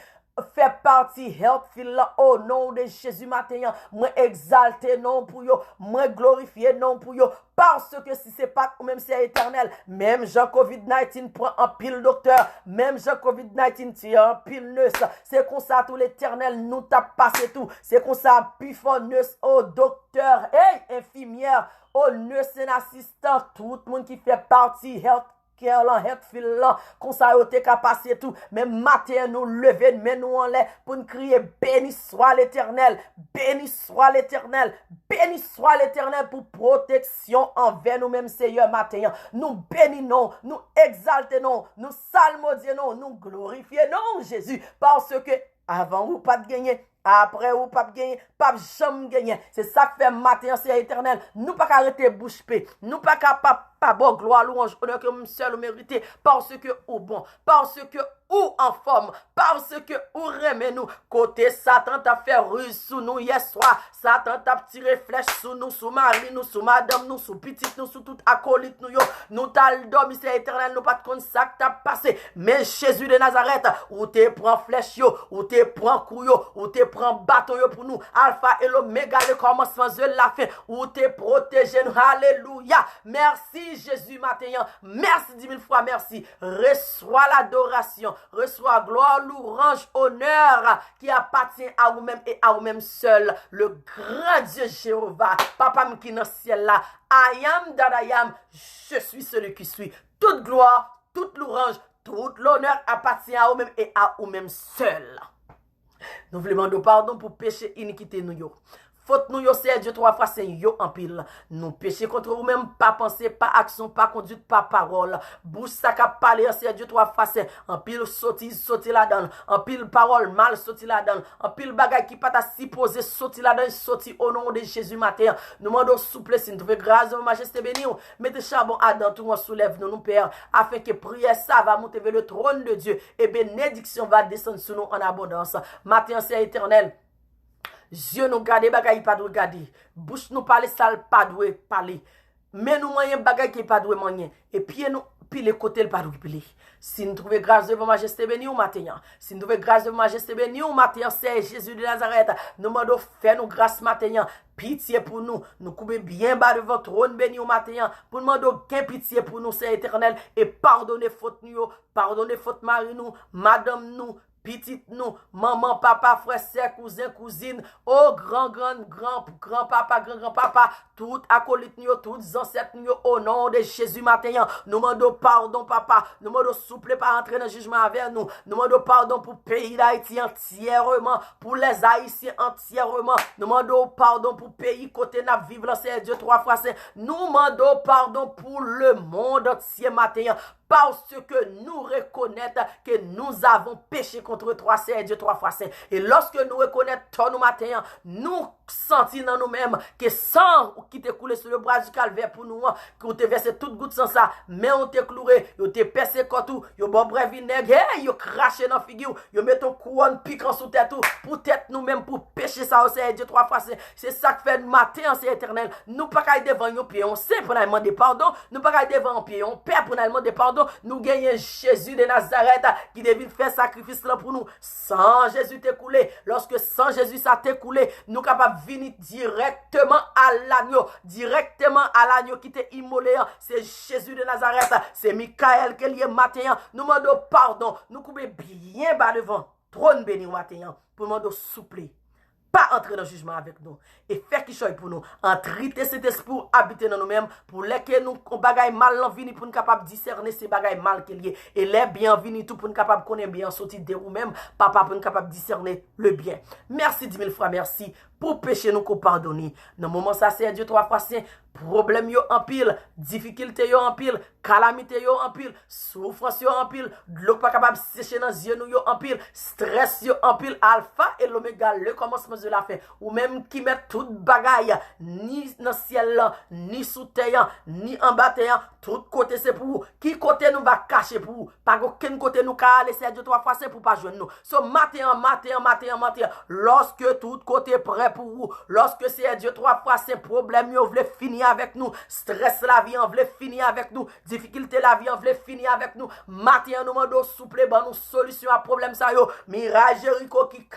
fait partie healthful là au nom de Jésus matin moi exalter non pour yo moi glorifier non pour yo parce que si c'est pas même c'est éternel même Jean COVID-19 prend un pile docteur même Jean COVID-19 tire un pile nurse c'est comme ça tout l'éternel nous t'a passé tout c'est comme ça puis fort nurse au docteur hey infirmière au nurse assistant tout le monde qui fait partie health cœur là, het fil là, comme ça yo te ka passer tout. Mais matin nous lever, mais nous en l'air pour nous crier béni soit l'Éternel, béni soit l'Éternel, béni soit l'Éternel pour protection envers nous-mêmes Seigneur matin. Nous bénissons, nous exaltons, nous salmodions, nous glorifions Jésus parce que avant ou pas de gagner, après ou pas de gagner, pas jamais gagner. C'est ça que fait matin, c'est éternel. Nous pas arrêter bouche paix. Nous pas capable pas bon gloire louange honneur que nous seul mérité parce que ou bon, parce que ou en forme, parce que ou remet nous côté Satan t'a fait ruse sous nous hier soir. Satan t'a tiré flèche sous nous, sous mari nous, sous madame nous, sous petite nous, sous tout acolyte nous yo. Nous t'a dormi c'est éternel, nous pas de compte ça que t'a passé. Mais Jésus de Nazareth, ou te prend flèche yo, ou te prend coup yo, ou te prend bâton yo pour nous. Alpha et l'oméga, le commencement de la fin, ou te protégé nous. Alléluia. Merci Jésus matin. Merci 10 000 fois merci. Reçois l'adoration. Reçois gloire, louange, honneur qui appartient à vous-même et à vous-même seul. Le grand Dieu Jéhovah, Papa qui est dans le ciel là. I am that I am. Je suis celui qui suis. Toute gloire, toute louange, toute l'honneur appartient à vous-même et à vous-même seul. Nous voulons demander pardon pour péché, iniquité nous yo. Faute nous yo c'est Dieu 3 fois c'est yo en pile. Nous péché contre vous même pas penser, pas action, pas conduite, pas parole. Bouche ça qu'a parler c'est Dieu 3 fois c'est en pile sorti là-dedans. En pile parole mal sorti là-dedans. En pile bagay qui pas ta supposé sorti là-dedans, sorti au nom de Jésus matin. Nous demandons souplesse, nous trouvons grâce au majesté béni. Mettez charbon à dans tout, on soulève nous Père afin que prière ça va monter vers le trône de Dieu et bénédiction va descendre sur nous en abondance. Matin c'est éternel. Dieu nous garde bagay pas de regarder. Bouche nous parler sale pas de parler. Mais nous moyen bagay qui pas de moyen et pied nous pile côté pas de pile. Si nous trouvons grâce devant majesté béni ou matin. Si nous trouvons grâce devant majesté béni ou matin, c'est Jésus de Nazareth. Nous demandons faire nous grâce matin. Pitié pour nous. Nous coupons bien bas devant trône béni au matin. Pour demander qu'un pitié pour nous, c'est éternel. Et pardonnez faute nous, pardonnez faute mari nous, madame nous, petite nous, maman, papa, frère, sœur, cousin, cousine, oh grand-papa, grand-papa, tout acolyte nous, tous ancêtres nous, au nom de Jésus matin, nous demandons pardon, papa, nous demandons souple pas entrer dans le jugement avec nous, nous demandons pardon pour le pays d'Haïti entièrement, pour les Haïtiens entièrement, nous demandons pardon pour le pays côté n'a vivre, c'est Dieu 3 fois saint, nous demandons pardon pour le monde entier matin, parce que nous reconnaissons que nous avons péché contre toi, c'est Dieu 3 fois saint. Et lorsque nous reconnaissons toi nous matin, nous sentons dans nous-mêmes que sang qui t'est coulé sur le bras du calvaire pour nous, qu'on te versé toute goutte sans ça, mais on t'est cloué, on t'est percé comme tout, on bon bref vinaigre, on craché dans la figure, on met ton couronne piquant sous tête tout, pour tête nous-mêmes, pour pécher ça, c'est Dieu 3 fois saint. C'est ça que fait le matin, c'est éternel. Nous pas qu'à devant nos pieds, on sait pour nous demander pardon, nous pas qu'à devant nos pieds, on perd pour nous demander pardon. Nous gagnons Jésus de Nazareth qui devait faire sacrifice là pour nous. Sans Jésus t'écoulé. Lorsque sans Jésus ça t'écoulé, nous capables de venir directement à l'agneau qui t'est immolé. C'est Jésus de Nazareth. C'est Michael qui est lié matin. Nous demandons pardon. Nous coupons bien bas devant. Trône béni matin. Pour nous demander souple. Pas entrer dans le jugement avec nous. Et faire qui choisit pour nous. Entrer cet esprit pour habiter dans nous-mêmes. Pour lesquels nous, on bagaille mal l'envini pour nous capable discerner ces bagailles mal qu'il y a. Et les bienvenus tout pour nous capable connaître bien sortir de nous-mêmes. Papa pour nous capable discerner le bien. Merci 10 000 fois merci. Pour pécher nous qu'on pardonne. Dans le moment ça c'est Dieu 3 fois saint. Problème yo en pile, difficulté yo en pile, calamité yo en pile, souffrance yo en pile, de l'eau pas capable sécher dans yeux nous yo en pile, stress yo en pile, alpha et l'oméga, le commencement de la fin, ou même qui met toute bagaille, ni dans ciel là, ni sous terre, ni en bas terre, tout côté c'est pour vous, qui côté nous va cacher pour vous, pas aucun côté nous ka laisser Dieu 3 fois saint pour pas joindre nous. So matin, lorsque tout côté prêt pour vous, lorsque c'est Dieu 3 fois saint problème yo vle finir avec nous, stress la vie en voulait finir avec nous, difficulté la vie en voulait finir avec nous, matin nous demandons souple ban nous solution à problème ça yo, mirage Jéricho qui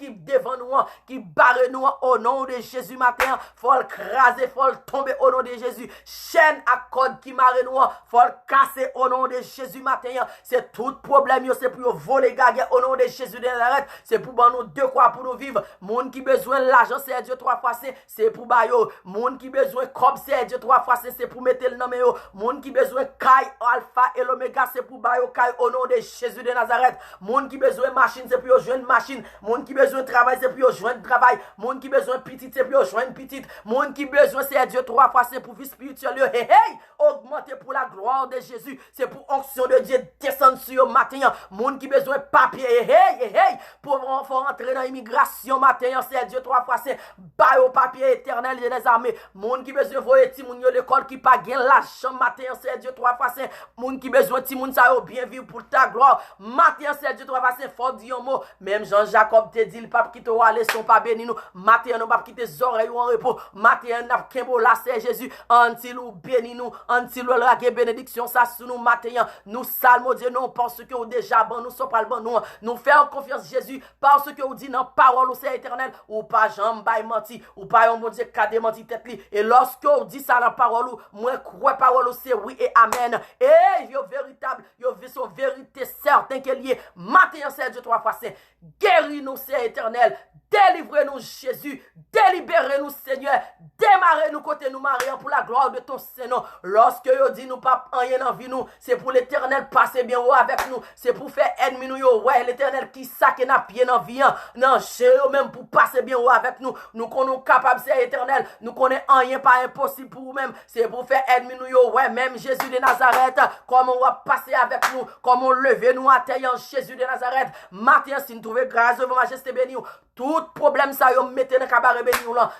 devant nous, qui barre nous au nom de Jésus matin, faut le craser, faut le tomber au nom de Jésus, chaîne à corde qui marre nous, faut le casser au nom de Jésus matin, c'est tout problème yo, c'est pour voler gaguer au nom de Jésus de Nazareth, c'est pour ban nous de quoi pour nous vivre, monde qui besoin l'argent c'est Dieu 3 fois c'est pour ba yo, monde qui besoin cob, c'est Dieu 3 fois c'est pour mettre le nom yo. Moun qui besoin caille alpha et l'oméga c'est pour bayo caille au nom de Jésus de Nazareth. Moun qui besoin machine c'est pour joindre machine. Moun qui besoin travail c'est pour joindre travail. Moun qui besoin petite c'est pour joindre petite. Moun qui besoin c'est Dieu 3 fois c'est pour vie spirituelle yo. Hey hey, augmenter pour la gloire de Jésus. C'est pour onction de Dieu descendre sur le matin. Moun qui besoin papier hey pour rentrer dans l'immigration matin c'est Dieu 3 fois c'est bayo papier éternel des armées. Moun qui besoin voyer ti moun yo l'école qui pas gain l'argent matin c'est Dieu 3 fois c'est moun qui besoin ti moun ça yo bien vivre pour ta gloire. Matin c'est Dieu 3 fois c'est fort di un mot. Même Jean-Jacob te dit le pape qui te aller son pas béni nous. Matin nous pas quitter oreilles en repos. Matin n'a kembo la c'est Jésus anti nous béni nous anti nous la bénédiction ça sur nous matin nous salmo Dieu non parce que ou déjà bon nous sommes pas le bon nous faisons confiance Jésus parce que ou dit dans parole c'est éternel ou pas jambe bay menti ou pas un bon Dieu qui a démenti tête li et lorsque on dit ça dans parole moi crois parole c'est oui et amen et yo véritable yo son vérité certain qu'elle y est matin c'est Dieu 3 fois c'est guéris nous c'est éternel délivrez-nous Jésus délibérez-nous Seigneur démarrez-nous côté nous marions pour la gloire de ton Seigneur lorsque yo dit nous pas rien dans vie nous c'est pour l'éternel passer bien avec nous c'est pour faire ennemi nous yo ouais l'éternel qui ça qui n'a pied dans vie non chez même pour passer bien avec nous nous connaissons capable c'est éternel nous connaissons rien pas impossible pour nous-mêmes c'est pour faire ennemi nous yo ouais même Jésus de Nazareth comment on va passer avec nous comment lever nous à terre en Jésus de Nazareth matin si nous trouvons grâce de majesté béni tout problème ça yo mettez dans cabaret béni là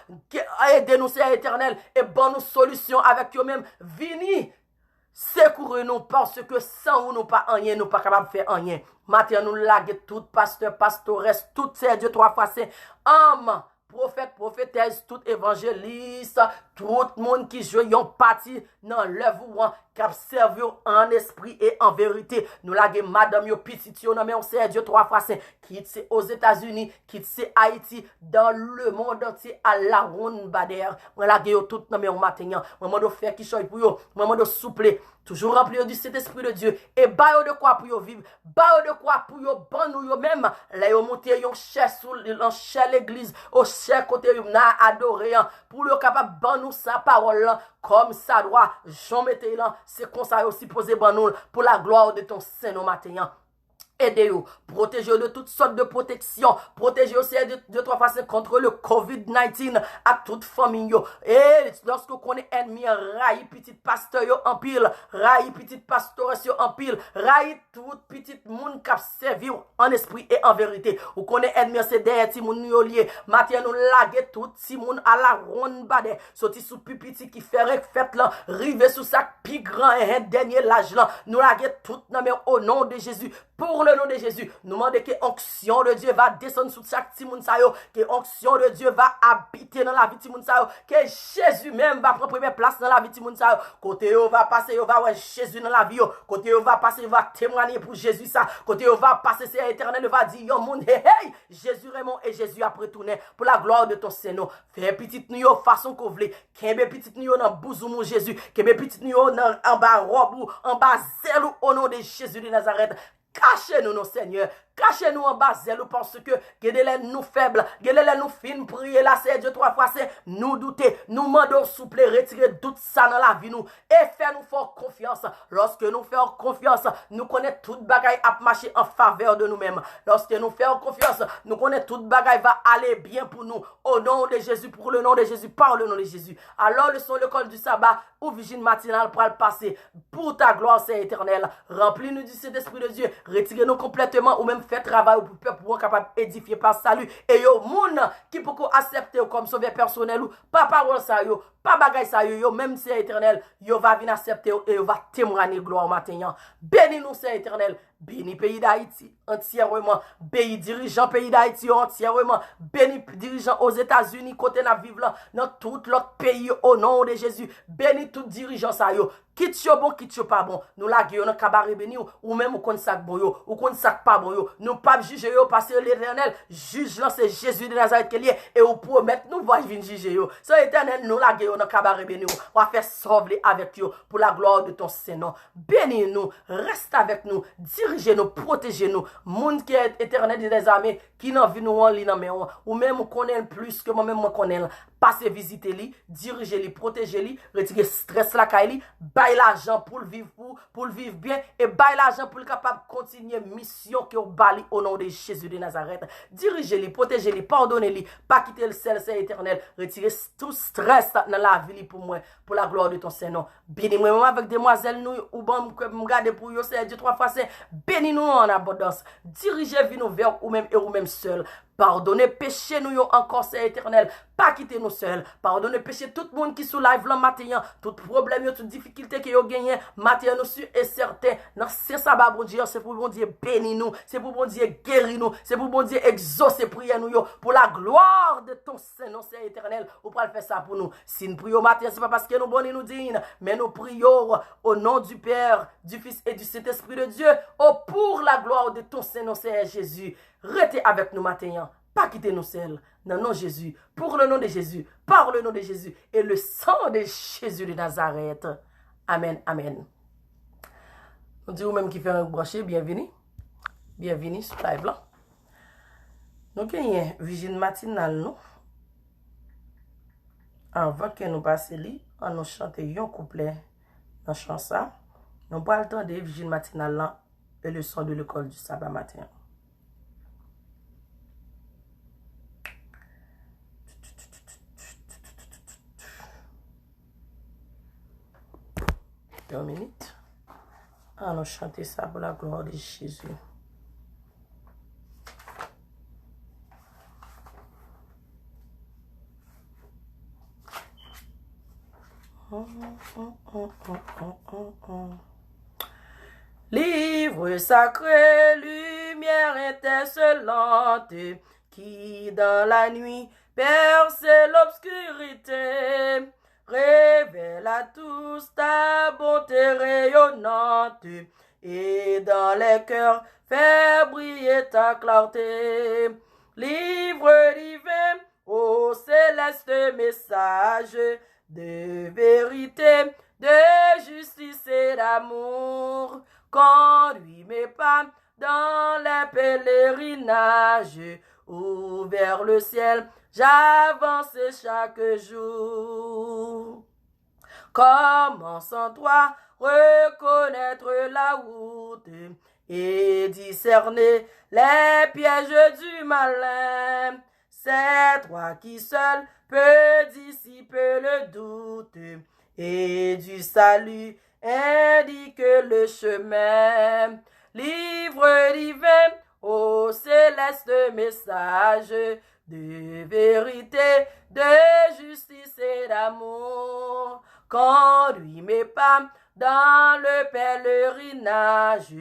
aidez-nous c'est éternel et bonne nous solution avec eux même vini secourez-nous parce que sans nous pas rien nous pas capable de faire rien matin nous laguer tout pasteur pastoresse tout c'est Dieu 3 fois c'est homme prophète, prophétesse, tout évangéliste, tout le monde qui joue yon parti dans l'œuvre qui a servi en esprit et en vérité. Nous l'avons madame yo petit yo non mais on sait Dieu 3 fois saint qui c'est aux États-Unis, qui c'est Haïti, dans le monde entier à la ronde bader. Moi la yo tout non mais on matin. Moi de faire qui choy pour yo, moi de souple, toujours rempli du Saint-Esprit de Dieu et ba yo de quoi pour yo vivre, ba yo de quoi pour yo ban nous yo même. Là yo monter yon chère sous l'église, au cher côté yo na adorer pour le capable ban nous sa parole comme ça doit. Jean mettez là, c'est comme ça aussi poser ban nous pour la gloire de ton Saint-Nom matin. Aidez-vous, protégez-vous de toutes sortes de protections, protégez-vous aussi de 3 façons contre le COVID-19 à toute famille. Et lorsque vous connaissez ennemi, raille petit pasteur en pile, raille petit pastoresse en pile, raille tout petit monde qui a servi en esprit et en vérité. Vous connaissez ennemi, c'est derrière ti moun yo lié. Maintenant nous laguer tout ti moun à la ronde bade, sorti sous pipiti qui fait fête là, rive sous sa pi grand et dernier l'âge là. Nous laguer tout au nom de Jésus. Pour le nom de Jésus, nous demandons que l'onction de Dieu va descendre sur chaque timoun sa yo, que l'onction de Dieu va habiter dans la vie timoun sa yo, que Jésus même va prendre première place dans la vie timoun sa yo. Côté yo va passer, yo va voir Jésus dans la vie yo. Côté yo va passer, yo va témoigner pour Jésus ça. Côté yo va passer, c'est éternel, yo va dire yo monde, hey hey, Jésus Raymond et Jésus a retourné pour la gloire de ton Seigneur. Fais petit nous yo façon qu'on voulait, kembe petit nous yo dans bouzou Jésus, kembe petit nous yo en bas robe, en bas zèle au nom de Jésus de Nazareth. Cachez-nous, nos Seigneur. Cachez-nous en bas, zèle, parce que gardez-les nous faibles, gardez-les nous fines, prier là, c'est Dieu 3 fois, c'est nous douter, nous mandons souple, retirer tout ça dans la vie, nous, et faire nous faire confiance. Lorsque nous faisons confiance, nous connaissons toute bagaille à marcher en faveur de nous-mêmes. Lorsque nous faisons confiance, nous connaissons toute bagaille va aller bien pour nous. Au nom de Jésus, pour le nom de Jésus, par le nom de Jésus. Alors, le son, le col du sabbat, ou vigile matinale pour le passer. Pour ta gloire, c'est éternel. Remplis-nous du Saint-Esprit de Dieu. Retirez-nous complètement ou même fait travail pour peuple pour capable édifier par salut et yo moun qui peut accepter comme sauveur personnel ou pas parole ça yo pas bagay ça yo même c'est éternel yo va venir accepter et yo va témoigner gloire matin. Bénis nous c'est éternel. Bénis pays d'Haïti entièrement, bénis dirigeants pays d'Haïti entièrement, bénis dirigeants aux États-Unis côté na vivre là dans tout l'autre pays au nom de Jésus. Bénis tout dirigeant ça yo. Quitte yo bon, quitte yo pas bon. Nous la gueule dans cabaret béni ou même ou kon sak bon yo, ou kon sak pas bon yo. Nous pas juger yo parce que l'Éternel juge là c'est Jésus de Nazareth qui est et ou promettre nous va venir juger yo. C'est éternel nous la gueule dans cabaret béni, on va faire sauver avec eux pour la gloire de ton Saint-Nom. Bénis-nous, reste avec nous, dirigez-nous, protégez-nous. Monde qui est éternel des armées, qui n'en vit nous en li nan men ou même connaît plus que moi-même moi connais. Passez visiter li, diriger li, protéger li, retirer stress la kay li, bail l'argent pour le vivre pour le vivre bien et bail l'argent pour le capable continuer mission que bali au nom de Jésus de Nazareth. Dirigez li, protégez li, pardonnez li, pas quitter le ciel c'est éternel, retirer tout stress dans la vie pour moi pour la gloire de ton Saint-Nom. Bénis-moi avec demoiselles nous ou bon que me garder pour yo c'est Dieu 3 fois c'est bénis-nous en abondance. Dirigez vie nous vers ou même seul. Pardonnez péché nous encore c'est éternel. Pas quitter nous seuls. Pardonnez péché tout le monde qui sous live là matin. Tout problème, toute difficulté que vous gagnez. Matin nous sûr et certain. Non, c'est ça, bon Dieu. C'est pour bon Dieu bénir nous. C'est pour bon Dieu guérir nous. C'est pour bon Dieu exaucer prière nous. Pour la gloire de ton Saint-Nom, c'est éternel. Ou pas le faire ça pour nous. Si nous prions matin, c'est pas parce que nous bonnes nous disons. Mais nous prions au nom du Père, du Fils et du Saint-Esprit de Dieu. Oh, pour la gloire de ton Saint-Nom, c'est Jésus. Restez avec nous matin. Pas quitter nous seuls. Dans le nom de Jésus. Pour le nom de Jésus. Par le nom de Jésus. Et le sang de Jésus de Nazareth. Amen. Amen. Nous disons même qui fait un branché. Bienvenue. Bienvenue sur live là. Nous avons Vigile matinale nous. Avant que nous passions, on nous chante un couplet dans chant ça. Nous pas le temps de Vigile matinale là et le son de l'école du sabbat matin. Une minute. Allons chanter ça pour la gloire de Jésus. Livre sacré, lumière étincelante, qui dans la nuit perce l'obscurité. Révèle à tous ta bonté rayonnante et dans les cœurs fais briller ta clarté. Livre divin, ô céleste message de vérité, de justice et d'amour. Conduis mes pas dans les pèlerinages ou vers le ciel. J'avance chaque jour. Comment sans toi reconnaître la route et discerner les pièges du malin? C'est toi qui seul peux dissiper le doute et du salut indique le chemin. Livre divin, ô céleste message de vérité, de justice et d'amour. Conduis mes pas dans le pèlerinage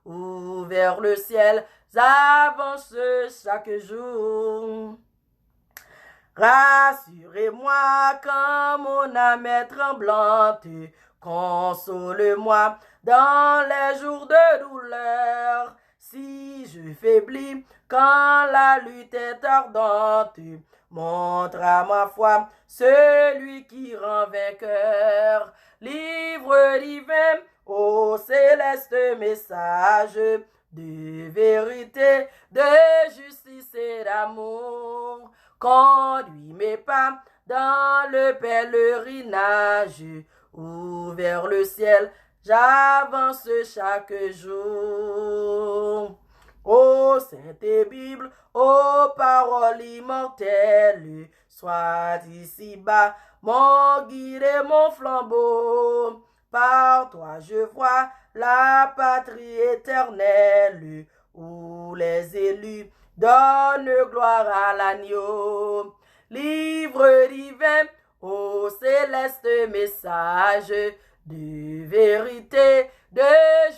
ou vers le ciel, j'avance chaque jour. Rassurez-moi quand mon âme est tremblante, console-moi dans les jours de douleur. Si je faiblis quand la lutte est ardente, montre à ma foi celui qui rend vainqueur. Livre divin, ô céleste message de vérité, de justice et d'amour. Conduis mes pas dans le pèlerinage ou vers le ciel, j'avance chaque jour. Ô Sainte Bible, ô paroles immortelles, sois ici-bas mon guide et mon flambeau. Par toi je vois la patrie éternelle, où les élus donnent gloire à l'agneau. Livre divin, ô céleste message de vérité, de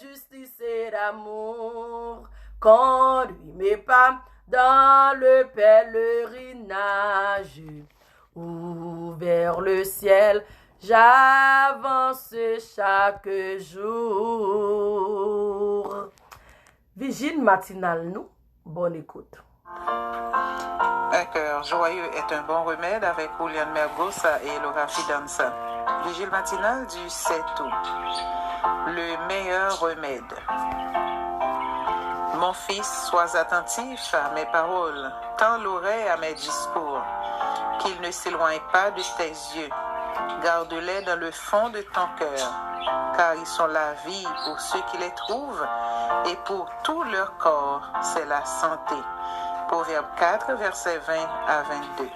justice et d'amour. Conduis mes pas dans le pèlerinage ou vers le ciel, j'avance chaque jour. Vigile matinale nous, bonne écoute. Un cœur joyeux est un bon remède avec Julian Mergosa et Laura Fidanza. Vigile matinale du 7 août. Le meilleur remède. Mon fils, sois attentif à mes paroles, tends l'oreille à mes discours, qu'ils ne s'éloignent pas de tes yeux. Garde-les dans le fond de ton cœur, car ils sont la vie pour ceux qui les trouvent, et pour tout leur corps, c'est la santé. Proverbe 4, versets 20 à 22.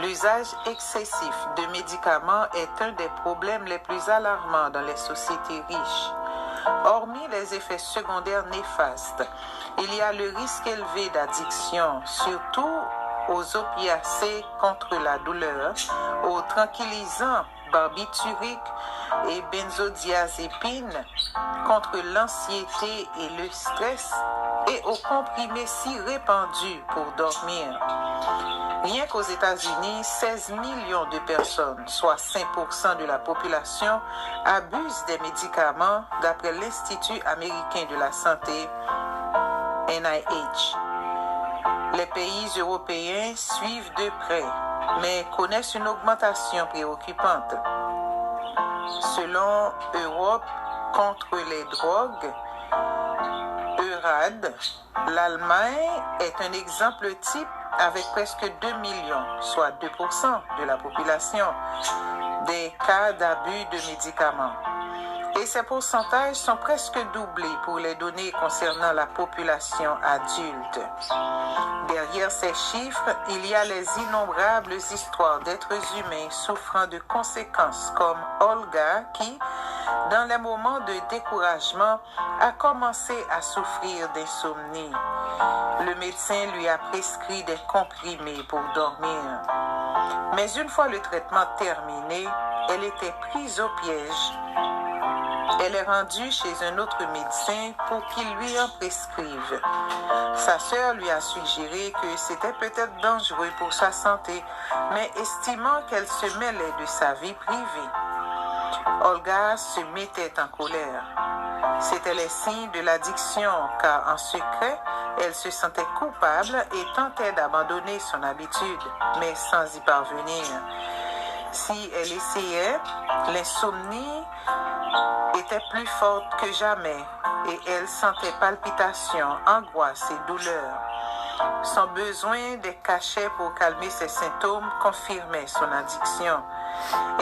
L'usage excessif de médicaments est un des problèmes les plus alarmants dans les sociétés riches. Hormis les effets secondaires néfastes, il y a le risque élevé d'addiction, surtout aux opiacés contre la douleur, aux tranquillisants barbituriques et benzodiazépines contre l'anxiété et le stress, et aux comprimés si répandus pour dormir. Rien qu'aux États-Unis, 16 millions de personnes, soit 5% de la population, abusent des médicaments d'après l'Institut américain de la santé, NIH. Les pays européens suivent de près, mais connaissent une augmentation préoccupante. Selon Europe contre les drogues, EURAD, l'Allemagne est un exemple type avec presque 2 millions, soit 2% de la population, des cas d'abus de médicaments. Et ces pourcentages sont presque doublés pour les données concernant la population adulte. Derrière ces chiffres, il y a les innombrables histoires d'êtres humains souffrant de conséquences comme Olga qui, dans les moments de découragement, a commencé à souffrir d'insomnie. Le médecin lui a prescrit des comprimés pour dormir. Mais une fois le traitement terminé, elle était prise au piège. Elle est rendue chez un autre médecin pour qu'il lui en prescrive. Sa sœur lui a suggéré que c'était peut-être dangereux pour sa santé, mais estimant qu'elle se mêlait de sa vie privée. Olga se mettait en colère. C'étaient les signes de l'addiction, car en secret, elle se sentait coupable et tentait d'abandonner son habitude, mais sans y parvenir. Si elle essayait, l'insomnie était plus forte que jamais et elle sentait palpitations, angoisses et douleurs. Son besoin des cachets pour calmer ses symptômes confirmait son addiction.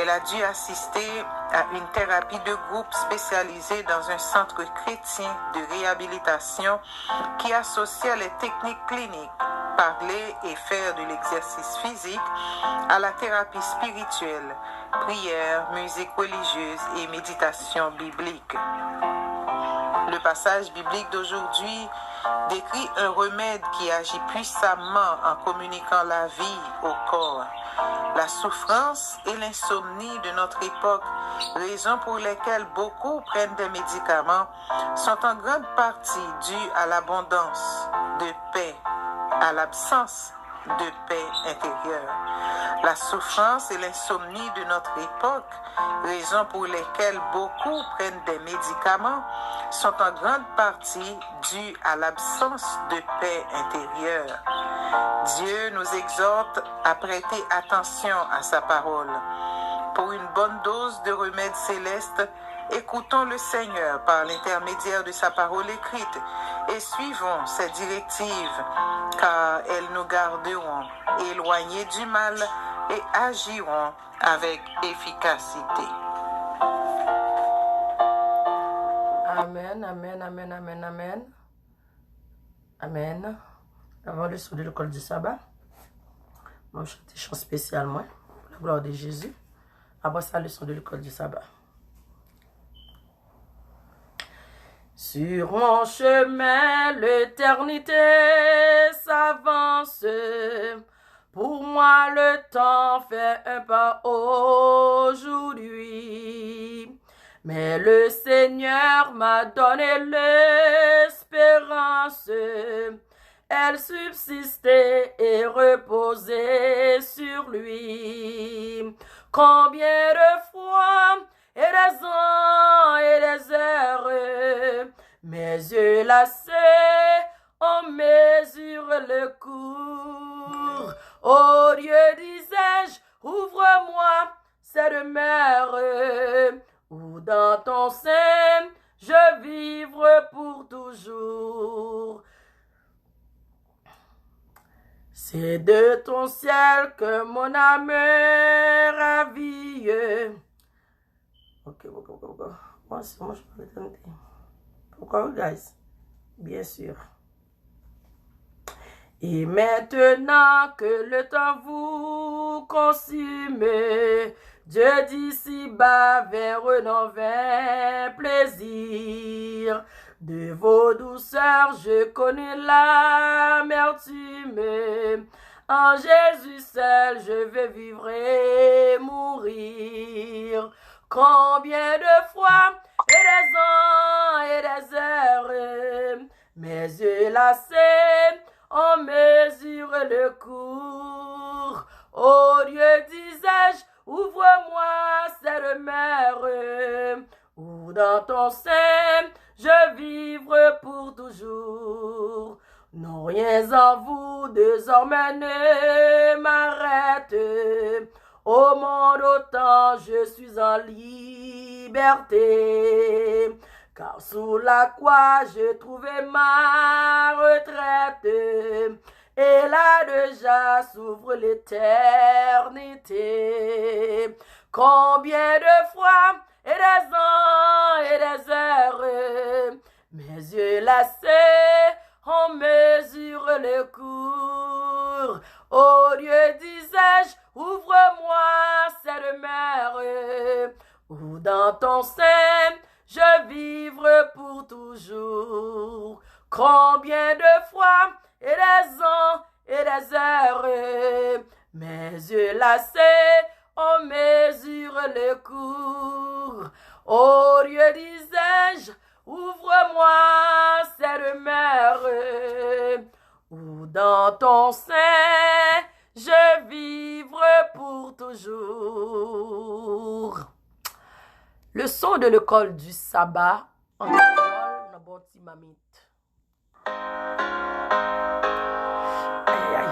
Elle a dû assister à une thérapie de groupe spécialisée dans un centre chrétien de réhabilitation qui associait les techniques cliniques, parler et faire de l'exercice physique à la thérapie spirituelle, prière, musique religieuse et méditation biblique. Le passage biblique d'aujourd'hui décrit un remède qui agit puissamment en communiquant la vie au corps. La souffrance et l'insomnie de notre époque, raisons pour lesquelles beaucoup prennent des médicaments, sont en grande partie dues à l'abondance de paix, à l'absence de paix intérieure. La souffrance et l'insomnie de notre époque, raisons pour lesquelles beaucoup prennent des médicaments, sont en grande partie dues à l'absence de paix intérieure. Dieu nous exhorte à prêter attention à sa parole. Pour une bonne dose de remède céleste, écoutons le Seigneur par l'intermédiaire de sa parole écrite et suivons ses directives, car elles nous garderont éloignés du mal et agiront avec efficacité. Amen, amen, amen, amen, amen. Amen. Avant le son de l'école du sabbat, je vais chanter chant spécial, moi, pour la gloire de Jésus. Après ça, le son de l'école du sabbat. Sur mon chemin, l'éternité s'avance. Pour moi, le temps fait un pas aujourd'hui. Mais le Seigneur m'a donné l'espérance. Elle subsistait et reposait sur lui. Combien de fois et des ans et des heures, mes yeux lassés ont mesuré le cours. Oh Dieu, disais-je, ouvre-moi cette mer, où dans ton sein je vivre pour toujours. C'est de ton ciel que mon âme raville. Ok. Moi, je parle d'éternité. Pourquoi, guys? Bien sûr. Et maintenant que le temps vous consume, Dieu d'ici-bas vers un vain plaisir. De vos douceurs, je connais l'amertume. En Jésus seul, je vais vivre et mourir. Combien de fois et des ans et des heures, mes yeux lassés, on mesure le cours. Oh Dieu, disais-je, ouvre-moi cette mer, où dans ton sein, je vivre pour toujours. Non, rien en vous désormais ne m'arrête. Au monde autant je suis en liberté. Car sous la croix j'ai trouvé ma retraite. Et là déjà s'ouvre l'éternité. Combien de fois et des ans et des heures, mes yeux lassés, on mesure le cours. Oh Dieu, disais-je, ouvre-moi cette mer, où dans ton sein, je vivre pour toujours. Combien de fois et des ans et des heures, mes yeux lassés, on mesure le cours. Oh Dieu, disais-je, ouvre-moi cette mer, où dans ton sein, je vivre pour toujours. Le son de l'école du sabbat en créole dans bon petit mamite. Aïe, aïe.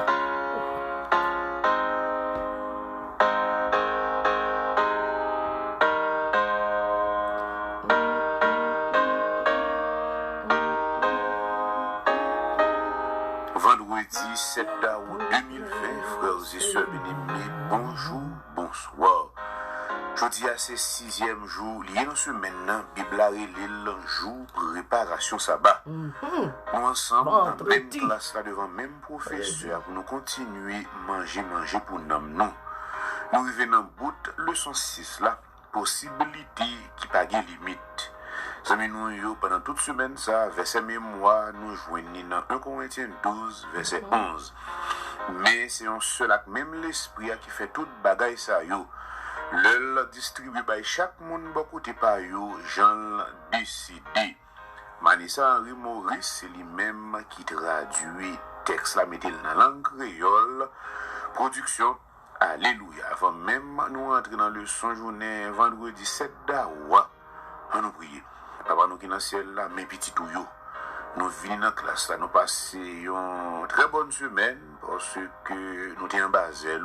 Vendredi 7 août 2020, frères et sœurs bien-aimés, bonjour, bonsoir. Jeudi à ce 6e jour, lié dans ce maintenant, Bible a relé jour préparation sabbat. Nous ensemble, dans la même classe là devant même professeur, pour nous continuer manger pour nous. Nous revenons dans bout leçon 6 là, possibilité qui pas de limite. Amis nous pendant toute semaine ça, verset mémoire, nous joignons dans 1 Corinthiens 12, verset 11. Mais c'est un seul acte, même l'esprit qui fait toute bagaille ça yo. Le distribué par chaque monde beaucoup de par yo, Jean décidé. Manissa Henri Maurice, c'est lui-même qui traduit texte là, mettez dans la langue créole. Production, alléluia. Avant même nous entrer dans le son journée vendredi 7 d'août, on nous prie. Papa nous qui dans le ciel là, mes petits touillots. Nous venons dans la classe là, nous passons une très bonne semaine parce que nous sommes en Basel.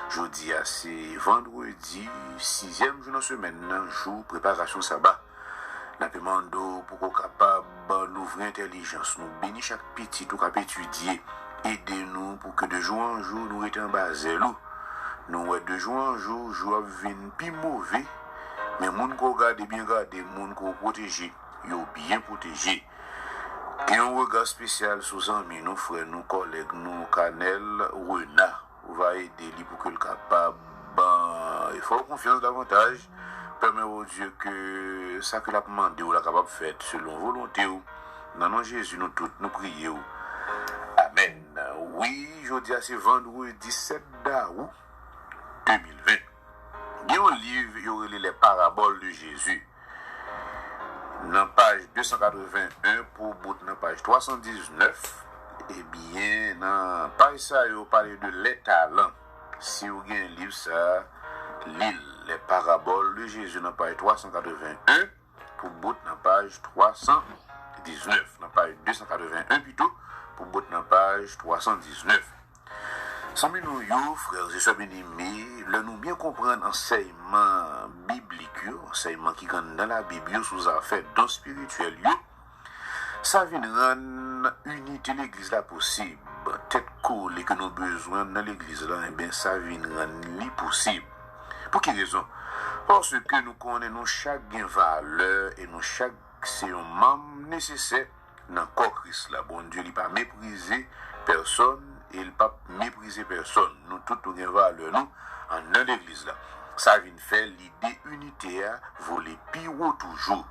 Jeudi, c'est vendredi, 6e jour de la semaine, jour préparation sabbat. Nous demandons pour qu'on soit capable d'ouvrir l'intelligence. Nous bénissons chaque petit tout cap étudier. Aidez-nous pour que de jour en jour nous étions en Basel. Nous de jour en jour, jour viennent plus mauvais. Mais les gens qui regardent bien regardent, les gens qui protègent, ils sont bien protégés. Et un regard spécial sur nos amis, nos frères, nos collègues, nos Canel, Renard. On va aider lui pour qu'il soit capable. Il faut confiance davantage. Permet au Dieu que ça que l'a demandé ou l'a capable de faire selon volonté. Dans nom Jésus, nous tous, nous prions. Amen. Oui, je dis à ce vendredi 7 août 2020. Il y a un livre, il y a les paraboles de Jésus. Dans page 281 pour bout dans page 319. Eh bien, dans page ça, il parle de les talents. Si vous avez un livre, ça, l'île, les paraboles de Jésus dans page 381 pour bout dans page 319. Dans page 281 plutôt pour bout dans page 319. Sans nous yo, frères et sœurs bien-aimés, le nous bien comprendre enseignement biblique, enseignement qui gagne dans la Bible sous affaire don spirituel yo, ça vient rendre unité l'église là possible. Tête collée que nous besoin dans l'église là, et bien ça vient rendre li possible. Pour quelle raison? Parce que nous connaissons chaque valeur et nous chaque c'est un membre nécessaire dans le corps Christ là. Bon Dieu, il n'a pas méprisé personne et il n'a pas méprisé personne. Nous tous nous valeur nous en dans l'église là. Ça vient faire l'idée unitaire, voler pire toujours.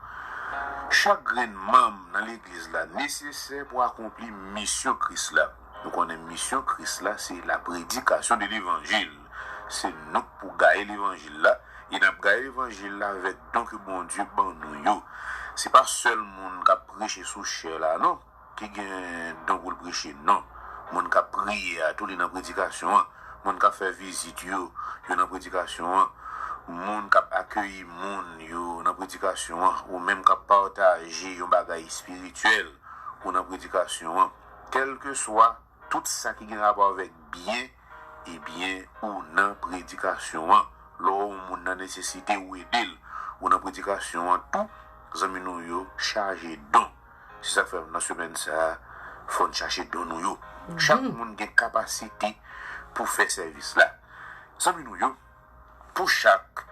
Chaque grain de membre dans l'église là nécessaire pour accomplir mission Christ là. Nous connaissons mission Christ là, c'est la prédication de l'évangile. C'est nous pour gagner l'évangile là. Et nous avons gagné l'évangile là avec donc bon Dieu bon nous yo. C'est pas seul monde qui a prêché sous chair là non, qui gagne donc pour prêcher non. Monde qui a prié à tous les dans prédication, monde qui a fait visite yo dans prédication, monde qui a accueilli monde yo dans prédication ou même qui a partagé un bagage spirituel ou dans prédication, quel que soit tout ça qui a rapport avec bien et bien ou dans prédication, là où monde a nécessité ou aider ou dans prédication tout zami nou yo chargé don. C'est ça fait dans semaine ça faut chercher don nou yo. Chaque monde a capacité pour faire service là. Zami nou yo pour chaque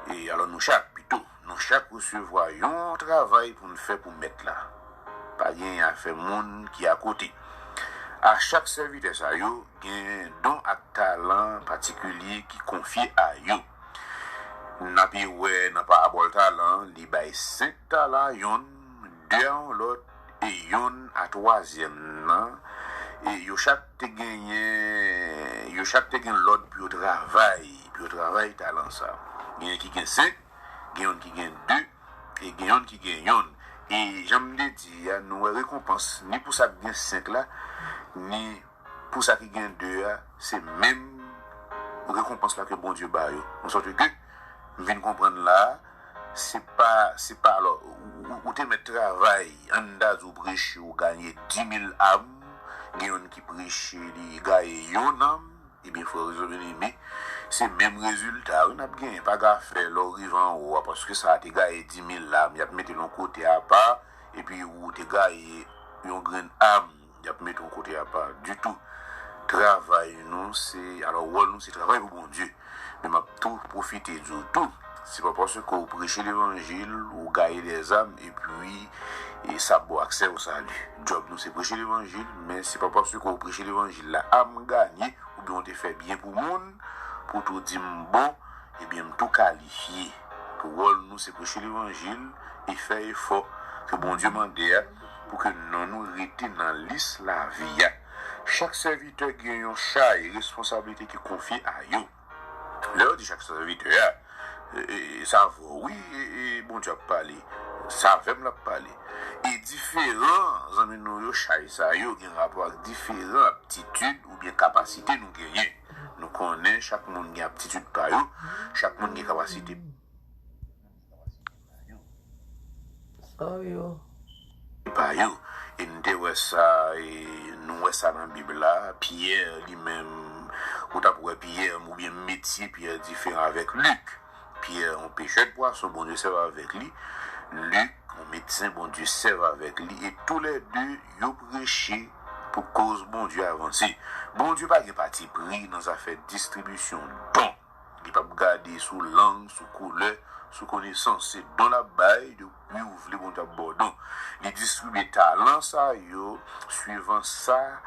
et alors nous chaque plutôt nous chaque recevoir un travail pour nous faire pour mettre là. Pas rien à faire monde qui à côté. À chaque serviteur ça yo gen don ak talent particulier qui confie à yo. N'a pi ouais n'a pas abol talent li bay 5 talent yon 2 en l'autre et yon à troisième nan et yo chaque te gagné l'autre puis au travail talent ça gen qui gen 5 gen qui gen 2 et gen qui gen yon et j'aime dit nous récompense ni pour ça gen 5 là ni pour ça qui gen 2 c'est même récompense là que bon Dieu ba yo en sorte que viens comprendre là c'est pas alors ou te mettre travail en daz ou prêcher ou gagner 10 000 âmes gagne qui prêche li gagne yon âme et bien faut résoudre c'est même résultat on a gagné pas gars faire l'arrivant ou parce que ça a te gagné 10 000 âmes y a mettre l'on côté à part et puis ou te gagné yon grain âme y a mettre l'on côté à part du tout travail nous c'est alors nous c'est travail pour bon Dieu. Mais m'a tout profiter du tout. C'est pas parce que vous prêchez l'évangile ou gagnez des âmes et puis et ça bon accès au salut. Job nous c'est prêcher l'évangile, mais c'est pas parce que vous prêchez l'évangile la âme gagnée ou bien on te fait bien pour monde pour tout dire bon et bien tout qualifier. Pour nous c'est prêcher l'évangile et faire effort que bon Dieu mande pour que nous rester dans liste la vie. Chaque serviteur gagne un chat et responsabilité qui confie à eux. L'heure de chaque serviteur, ça va, oui, et bon Dieu a parlé, ça va me parler. Et différents amis nous, chaque ça, il y a un rapport avec différentes aptitudes ou bien capacités nous gagnons. Nous connaissons, chaque monde a aptitude par eux, chaque monde a capacité. Par eux. Et nous avons ça, et nous avons ça dans la Bible là, Pierre lui-même, ou t'as pour Pierre, ou bien métier, Pierre différent avec Luc. Pierre, on pêcheur de poisson, bon Dieu serve avec lui. Luc, un médecin, bon Dieu serve avec lui. Et tous les deux, ils ont prêché pour cause bon Dieu avancer. Bon Dieu pas de parti pris dans affaire distribution don. Il pas garder sous langue, sous couleur, sous connaissance. C'est dans la baille de lui ouvrir bon Dieu abordant. Il distribue talent ça yo suivant ça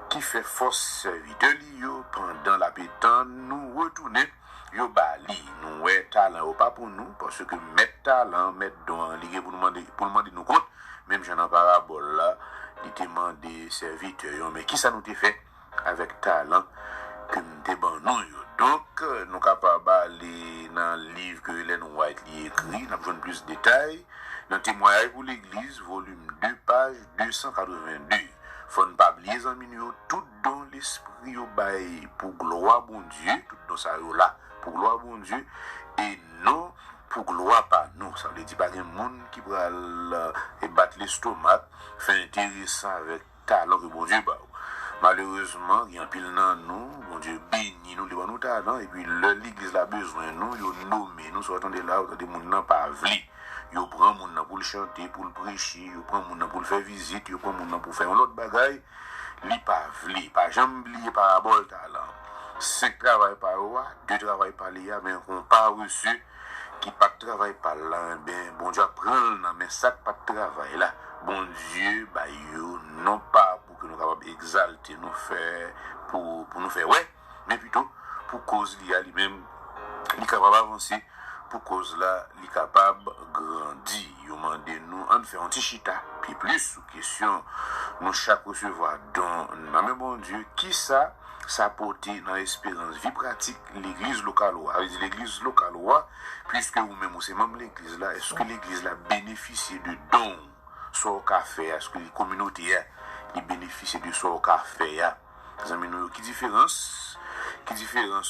qui fait force serviteur yo pendant la pétante nous retourner yo bali nous ouais talent pas pour nous parce que mettre talent mettre don lié pour demander nous compte même j'en en parabole là il demandé serviteur mais qui ça nous fait avec talent que nous te ban nous yo donc nous capable aller dans le livre que Ellen White li écrit n'a besoin de plus de détails dans témoignage pour l'église volume 2 page 282 faut ne pas oublier amis tout dans l'esprit au bail pour gloire bon Dieu tout dans ça là pour gloire bon Dieu et non pour gloire pas nous ça veut dire pas un monde qui va battre l'estomac fait intéressant avec talent que bon Dieu ba. Malheureusement, il y a un pile dans nous, bon Dieu béni nous, les nous talent, et puis l'église a besoin nous, ils nommé, nous sortons de là, des gens n'ont pas vli. Ils prennent moun nan pour le chanter, pour le prêcher, ils prennent moun nan pour le faire visite, ils prennent moun nan pour faire un autre bagaille, li pas vli, pas jamais oublier parabole talent. 5 travail par roi, 2 travail par l'IA, mais on pas reçu qui pas de travail par là, ben bon Dieu prend mais ça pas de travail là. Bon Dieu, bah yo non pas pour que nous capables exalter nous faire pour nous faire ouais, mais plutôt pour cause li a lui-même li capable avancer, pour cause là li capable grandir. Yo mande nous en faire un petit chita, puis plus sous question nous chaque recevoir don mais bon Dieu qui ça porter dans l'espérance vie pratique l'église locale l'église locale puisque vous même c'est même l'église là, est-ce que l'église là bénéficie de dons soit au café, est-ce que les communautés ils bénéficient de soit au café qui différence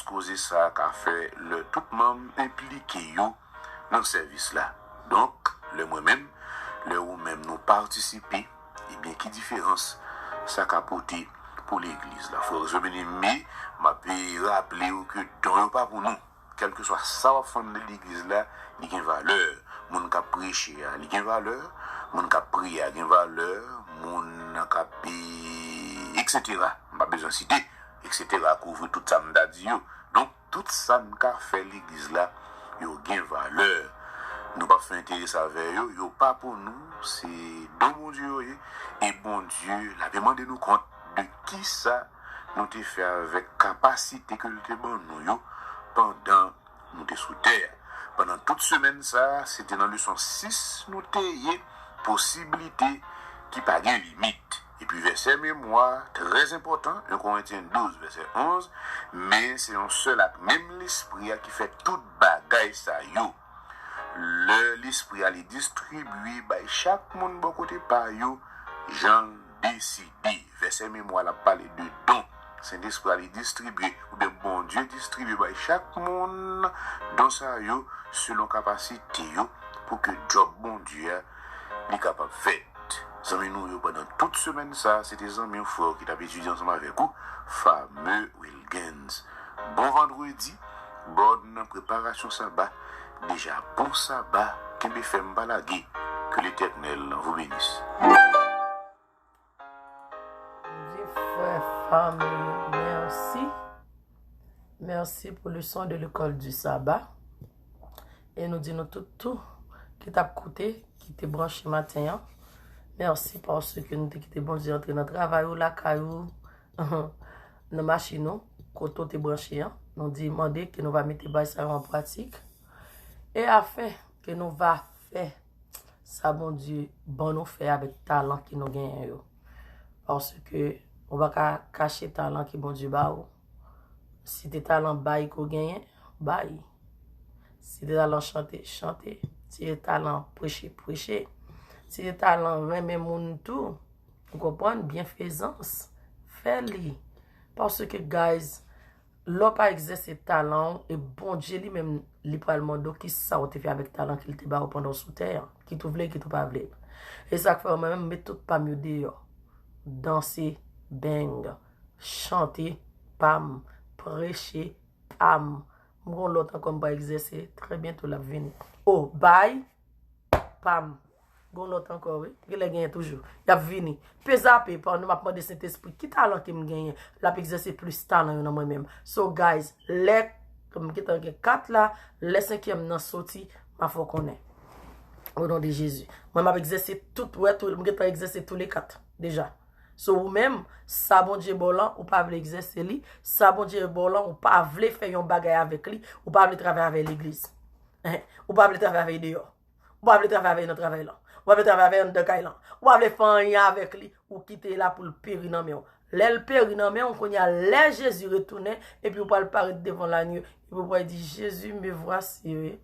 causer ça qu'a fait le tout membre impliqué dans le service là. Donc le moi-même le ou même nous participer et bien qui différence ça qu'a porté pour l'église là. Frère je bien-aimé m'a rappeler que don pas pour nous quel que soit ça au fond de l'église là, il a une valeur. Moun ka prêcher, il a une valeur. Moun ka prier, il a une valeur. Moun ka etc. Pas besoin de citer, etc. couvre tout ça m'a dit. Donc tout ça qu'a fait l'église là, il a une valeur. Nous pas faire intérêt avec eux, yo pas pour nous, c'est don bon Dieu et bon Dieu l'a demandé nous compte de qui ça nous te fait avec capacité que nous te bon nous pendant nous te sous terre. Pendant toute semaine ça, c'était dans leçon 6 nous te possibilité qui pas de limite. Et puis verset mémoire très important, 1 Corinthiens 12 verset 11, mais c'est un seul acte, même l'esprit qui fait toute bagaille ça yo. L'esprit a les distribuer by chaque monde bon côté par yo, Jean décidé. Verset mémoire la parler de dons. Saint-Esprit a les distribuer ou bien bon Dieu distribue by chaque monde dans ça yo selon capacité yo pour que job bon Dieu est capable fait. Amis nous pendant toute semaine ça, c'était des amis frères qui t'avaient étudié ensemble avec vous, fameux Wilgens. Bon vendredi, bonne préparation sabbat. Déjà bon sabbat, qui me fait m'balaguer. Que l'Éternel vous bénisse. Frère, famille, merci. Merci pour le son de l'école du sabbat. Et nous disons tout qui t'a coûté, qui t'est branché matin. Merci parce que nous t'es quitté bon Dieu entrer dans le travail ou la caillou, dans la machine, quand t'es branché. Nous demandons que nous va mettre ça en pratique. Et afin que nous va faire ça, bon Dieu, bon nous faire avec talent qui nous gagne. Parce que on va cacher talent qui bon Dieu ba ou. Si t'es talent bail qu'on gagne, bail. Si t'es talent chanter, chanter. Si t'es talent prêcher, prêcher. Si t'es talent même moun tout, vous comprenez bienfaisance, fais-le. Parce que guys, l'on pas exercer talent et bon Dieu lui-même li pral mando qui ça te fait avec talent qu'il te ba pendant sous terre, qui te vle qui te pas vle. Et ça fait même mettre tout pas mieux dehors. Danser, bang, chanter, pam, prêcher, pam. Mon l'autre comme pas exercer, très bientôt la venir. Oh, bye, pam. Gon l'autre encore, oui. Il a gagné toujours. Il a venu. Pesapé, par nous, m'a demandé Saint-Esprit. Qui talent qui me gagne? La exercer plus talent dans moi-même. So, guys, les, comme qui t'en 4 là, les 5e nan sorti, ma faut qu'on est. Au nom de Jésus. Moi, m'a exercer tout, ouais, tout, m'a exercer tous les 4, déjà. So, ou même, ça bon Dieu bolan, ou pas vle exercer li, ça bon Dieu bolan, ou pas vle faire yon bagay avec li, ou pas vle travailler avec l'église. Ou pas vle travailler avec dehors. Ou pas vle travailler avec notre travail là. Ou va travailler avec un de Kailan. Ou va faire rien avec lui ou quitter là pour le périr dans men. L'el périr dans men, on connaît les Jésus retourner et puis on va le paraître devant l'agneau. Et vous pouvez dire Jésus me voici.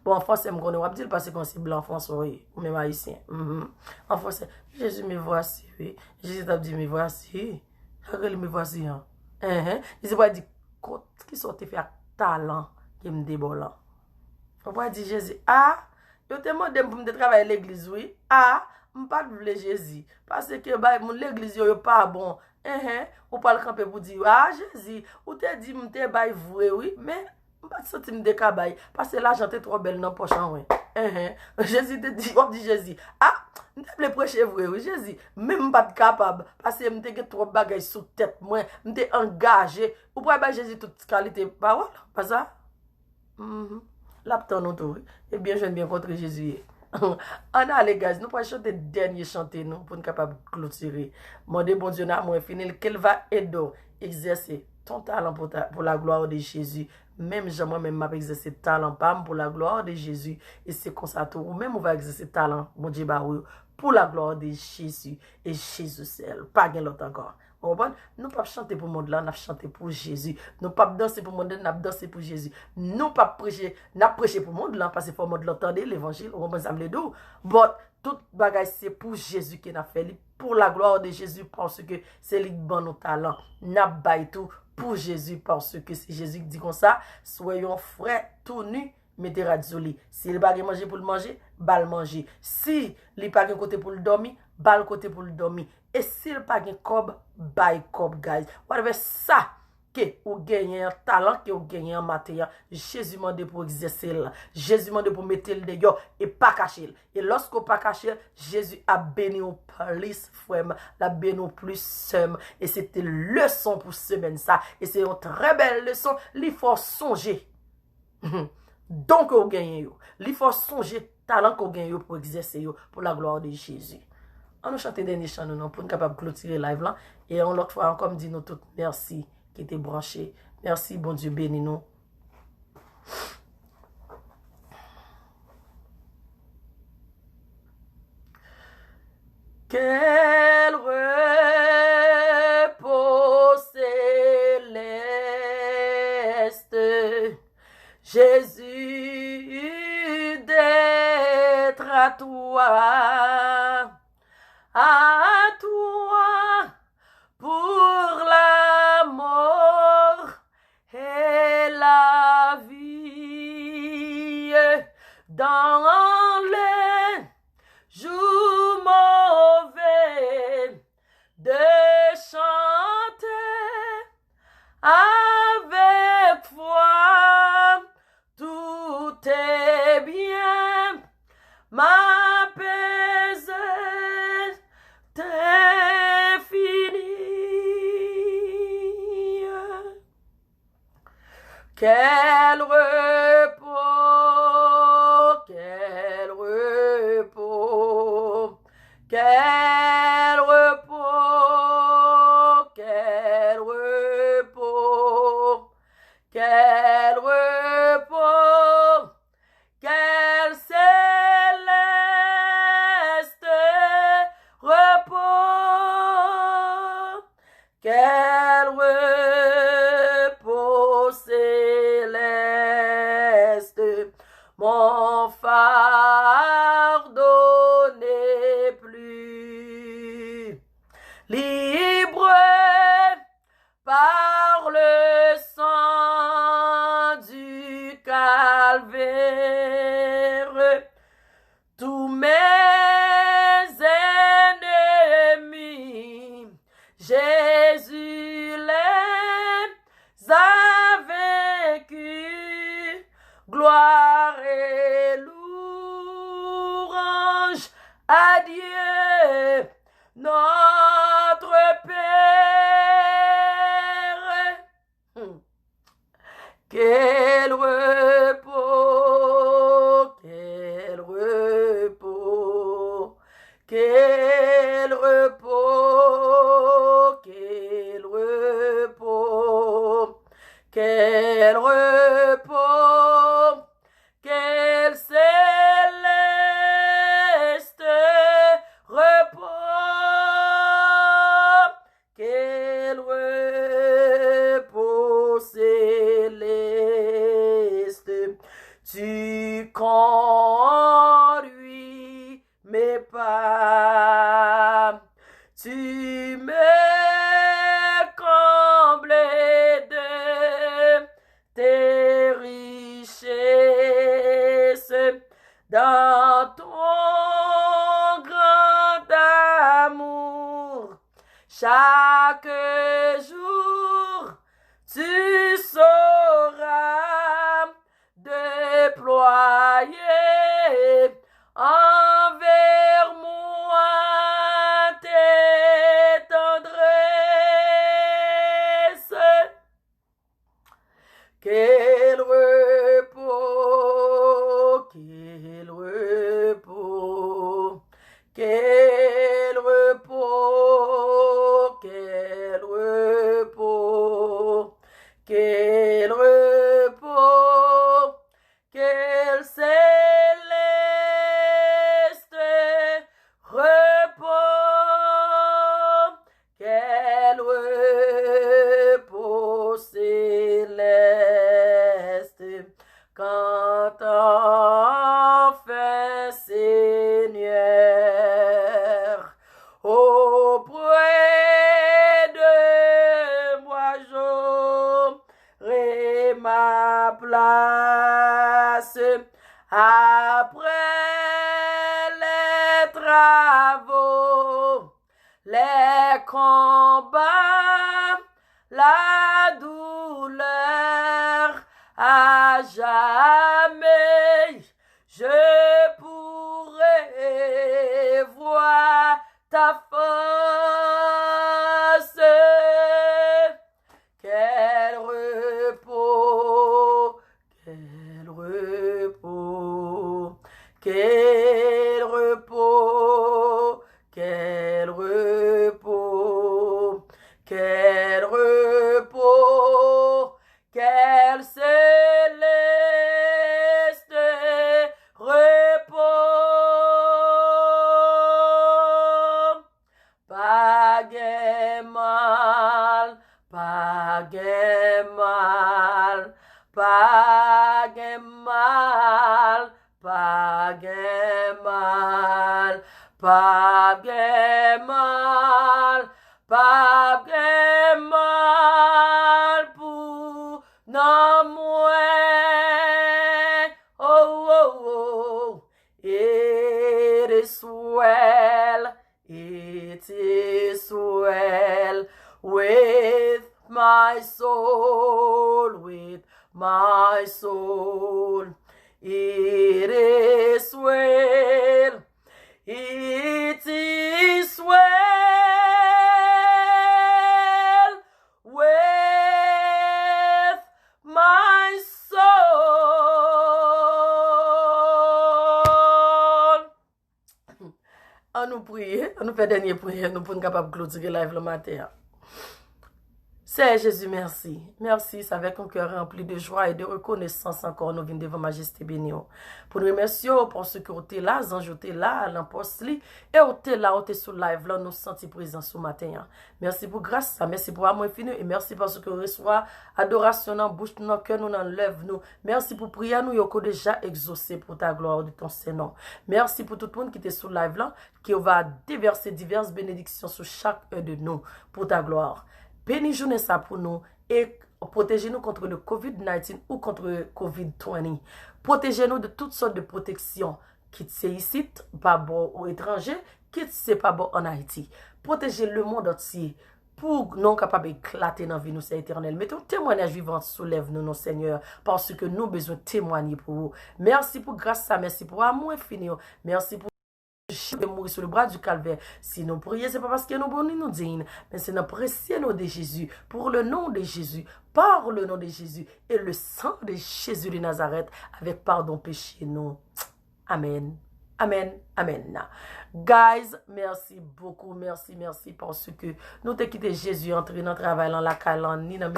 Bon en français me connaît, on va dire parce qu'on c'est blanc en français ou même haïtien. En français Jésus me voici. Jésus t'a dit me voici. Regarde me voici hein. Il va dire qui sont fait talent qui me débolant. On va dire Jésus yo te demandé pour me travailler à l'église, oui. m'pas vle Jésus parce que bah mon l'église yo pas bon. Ou pas le camper pour dire ah Jésus, ou te dit m'te bay vrai oui, mais m'pas senti m'de ka bay parce que l'argent est trop belle dans poche ouais. Jésus te dit, on dit Jésus, ah, m'te prêcher vrai oui Jésus, même pas capable parce que m'te get trop bagay sous tête moi, m'te engagé. Ou pas bay Jésus toute qualité parole, pas ça? L'aptan nous tout. Eh bien, je viens bien contre Jésus. On a les gars, nous pouvons chanter dernier chanter nous pour nous capable de clôturer. Mon Dieu, bon Dieu, n'a moins fini qu'elle va aider exercer ton talent pour la gloire de Jésus. Même moi-même m'a exercé talent pour la gloire de Jésus et c'est comme ça tout ou même on va exercer talent mon Dieu pour la gloire de Jésus et Jésus seul, pas gain l'autre encore. Nous pas chanter pour le monde là, nous chanter pour Jésus. Nous pas danser pour le monde là, nous danser pour Jésus. Nous pas prêcher, nous prêcher pour le monde là parce que faut le monde l'entendre l'évangile, on va me le dire. But tout bagage c'est pour Jésus qui n'a fait pour la gloire de Jésus parce que c'est lui qui bon nos talents. N'a bail tout pour Jésus parce que c'est Jésus qui dit comme ça, soyons frais tout nus. Mettez radzoli. Si il pas manger pour le manger, bal manger. Si il pas côté pour le dormir, bal côté pour le dormir. Et si il pas cob, bay cob guys. Whatever ça que ou gagner un talent que ou gagner un matériel, Jésus m'a pour exercer là. Jésus m'a pour mettre le dehors et pas cacher. Et lorsqu'on pas cacher, Jésus a béni au plus frère, la béni au plus somme et c'était leçon pour semaine ça et c'est une très belle leçon, il faut songer. Donc, vous gagnez, il faut songer talent qu'on gagne pour exercer pour la gloire de Jésus. On nous chante des chants nous pour nous capable de clôturer live là et on l'autre fois encore dit nous toutes merci qui était branché. Merci bon Dieu bénis nous. Quel repos céleste Jésus d'être à toi pour la mort et la vie dans les jours mauvais de chanter avec foi. Tout est bien, ma paix est finie. Quel repos, quel repos, quel repos, quel repos, quel repos, quel céleste repos, quel repos céleste, mon fardeau n'est plus libre par le sang du calvaire. Tous mes ennemis, Jésus les a vaincus. Gloire et louange à Dieu, notre Père. Quel repos, quel repos, quel repos, quel repos, quel repos, quel céleste repos, quel repos céleste. Tu conduis mes pas, tu me combles de tes chaque jour, tu sauras déployer envers moi tes tendresses. Quel repos, quel repos, quel repos, quel repos, quel repos, quel céleste repos, quel repos céleste, quand enfin Seigneur, auprès de moi j'aurai ma place après les travaux, les combats, la douleur, à jamais je pourrai voir ta force. Quel repos, quel repos, quel repos, quel repos, quel repos, quel céleste repos. Pas de mal, pas de mal, pas de mal, pas de mal, pas de mal, pas de mal pour non moins. Oh, oh, oh, it is well, it is well with my soul, with my soul. It is well, it is well with my soul. On nous prie, on nous fait dernière prière, nous pour être capable de clôturer live le matin. Seigneur Jésus, merci. Merci, c'est avec un cœur rempli de joie et de reconnaissance encore nous venons devant Majesté bénie. Pour nous remercier pour ce que vous êtes là, vous êtes là, l'imposte et vous êtes là, vous êtes sur live, là, nous sentons présent ce matin. Merci pour grâce, merci pour amour infini et merci parce que vous recevez adoration dans la bouche, dans le cœur, nous dans l'œuvre, nous. Merci pour prier, nous, vous déjà exaucé pour ta gloire de ton Seigneur. Merci pour tout le monde qui était sur live là, qui va déverser diverses bénédictions sur chacun de nous pour ta gloire. Bénis journée ça pour nous et protégez-nous contre le COVID-19 ou contre le COVID-20. Protégez-nous de toutes sortes de protections, quitte c'est ici, pas bon aux étrangers, quitte c'est pas bon en Haïti. Protégez le monde entier pour nous capables d'éclater dans la vie, nous, c'est éternel. Mais ton témoignage vivant soulève nous, Seigneur, parce que nous avons besoin de témoigner pour vous. Merci pour grâce, merci pour amour infini, merci pour de mourir sur le bras du calvaire. Si nous prions, c'est pas parce que nous bonnes nous disons, mais c'est notre précieux nom de Jésus, pour le nom de Jésus, par le nom de Jésus et le sang de Jésus de Nazareth, avec pardon péché nous. Amen. Amen. Amen. Guys, merci beaucoup, merci parce que nous t'ai quitté Jésus entrer dans le travail dans la calan ni dans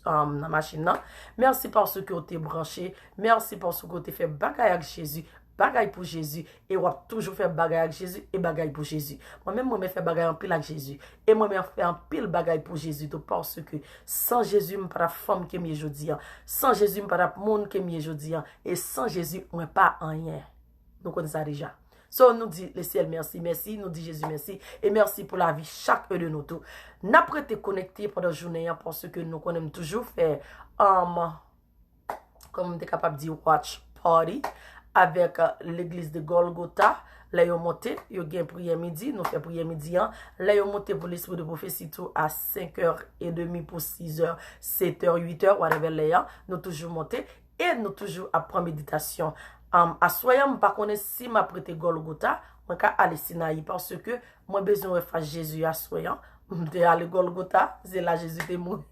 la machine. Merci parce que vous t'es branché, merci parce que vous t'es fait bagaille avec Jésus. Bagaille pour Jésus et on va toujours faire bagaille avec Jésus et bagaille pour Jésus. Moi-même, moi, fait bagaille en pile avec Jésus et moi-même, fait en pile bagaille pour Jésus parce que sans Jésus, je ne suis pas la femme qui est mieux aujourd'hui. Sans Jésus, je ne suis pas la monde qui est mieux aujourd'hui. Et sans Jésus, on n'est pas rien. Nous connaissons ça déjà. So, nous dit le ciel merci, merci, nous dit Jésus merci et merci pour la vie chacun de nous tous. N'après été connecté pendant la journée parce que nous connaissons toujours faire comme on est capable de dire watch party avec l'église de Golgotha. Là, yo monté, yo gen prière midi, nous fait prière midi. Là, yo monté pour l'esprit de prophétie tout à 5h30 pour 6h, 7h, 8h, whatever là. Nous toujours monté et nous toujours après méditation. À soyam, par contre, si m'a prêté Golgotha, moi ka aller Sinaï parce que moi besoin de faire Jésus à soyam. De aller Golgotha, c'est là Jésus est mort.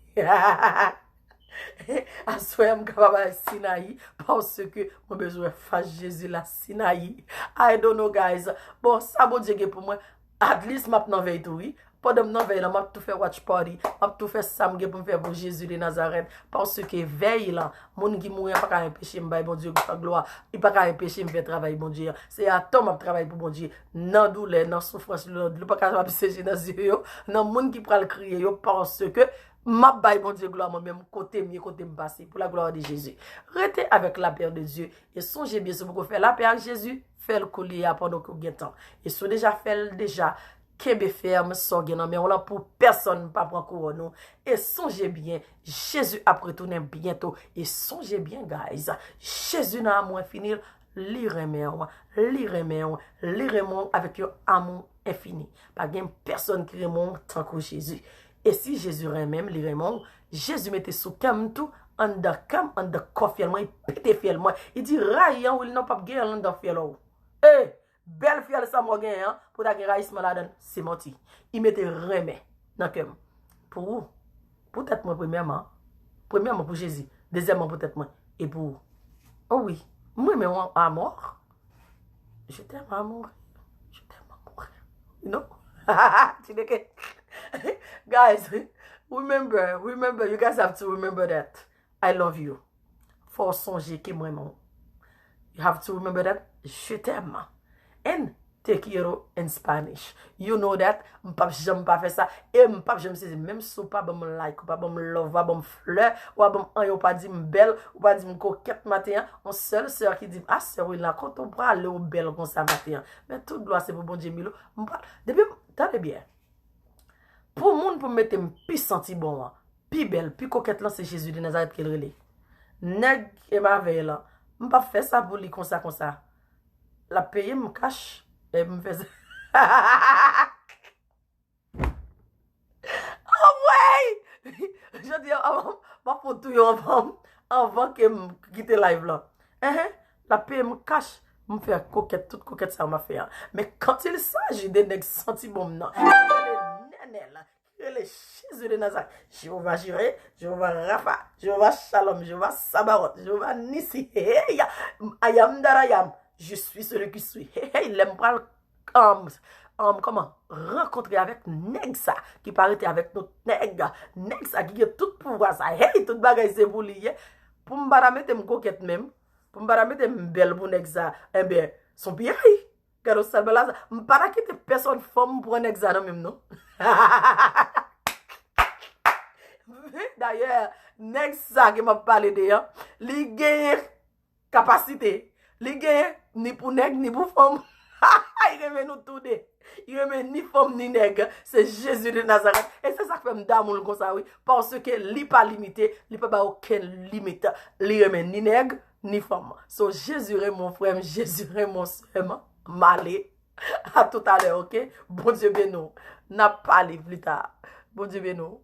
À soyam capable à Sinaï parce que moi besoin de faire Jésus la Sinaï. I don't know guys. Bon, ça bon Dieu pour moi. At least maintenant veille tout oui. Pendant que veille là, m'a tout fait watch party, m'a tout fait ça pour me faire pour Jésus de Nazareth parce que veille là, mon qui mourir pas qu'à empêcher me bon Dieu gloire, il pas qu'à empêcher me faire travail bon Dieu. C'est à toi m'a travail pour bon Dieu. Nan douleur, nan souffrance, le pas qu'à m'empêcher dans yeux yo, nan moun qui pral crier yo parce que m'a bail bon Dieu gloire moi-même côté mieux côté me passer pour la gloire de Jésus. Restez avec la paix de Dieu et songez bien si vous faire la paix avec Jésus, fait le collier pendant que vous avez temps. Et si vous déjà fait déjà Kebe ferme, sorge nan mais on l'a pour personne pas prendre couronne. Et songez bien, Jésus a retourné bientôt. Et songez bien, guys, Jésus n'a moins fini, lirez-moi avec un amour infini. Pas de personne qui remonte tant que Jésus. Et si Jésus même, lirez-moi, Jésus mettait sous cam tout, en de confinement, il pétait fiellement. Il dit, rayan, ou il n'a pas guère en de fiellement. Eh! Belle fiole ça moi gagne hein pour ta raïs malade c'est menti. Il mettait remet dans cœur. Pour où? Peut-être moi premièrement pour Jésus, deuxièmement peut-être moi et pour où? Oh oui, moi mais à mort. Je t'aime à mourir. Je t'aime à mourir. You know? Tu sais que guys, remember you guys have to remember that I love you. Faut songer que moi you have to remember that je t'aime. And take you in Spanish. You know that. M'pap j'aime pas faire ça. Et m'pap j'aime c'est même si pas bon me like, ou pas bon me love, pas bon me fleur, ou pas bon ou pas dit me belle, ou pas dit me coquette matin. On seule sœur qui dit ah sœur oui là quand on prend aller au belle comme ça matin. Mais toute gloire c'est pour bon Dieu Milo. Depuis t'as bien. Pour monde pour mettre me plus senti bon, plus belle, plus coquette là c'est Jésus de Nazareth qui le relé. Nèg et ma veille là. M'pas faire ça pour lui comme ça. La paye me cache et me fait oh ouais je dis avant pour tout avant que me quitter live là la paye me cache me fait coquette toute coquette ça m'a fait mais quand il s'agit de nèg senti bon non les Jésus de Nazareth Jéhovah Jireh Jéhovah Rapha Jéhovah Shalom Jéhovah Sabaoth Jéhovah Nissi ayam darayam. Je suis celui qui suis. Il aime pas comment rencontrer avec nèg ça qui paraît avec notre nèg ça qui a tout pouvoir ça. Hey, tout bagay c'est pour lier. Pour me mettre me coquette même, pour me mettre me belle pour nèg ça. Eh bien, son bien. Garo sabela ça, me para quitter personne femme pour nèg ça même non. D'ailleurs, nèg ça qui m'a parlé de li gagne capacité. Li gen ni pour nèg ni pour femme. Il remet nous tout deux. Il remet ni femme ni nèg. C'est Jésus de Nazareth. Et c'est ça qui fait me d'amour comme ça oui. Parce que li pas limité, li pas ba aucune limite. Li remet ni nèg ni femme. So Jésus est mon frère, Jésus est mon sœur. Malé. À tout à l'heure, OK? Bon Dieu bénou. N'a pas parlé plus tard. Bon Dieu bénou.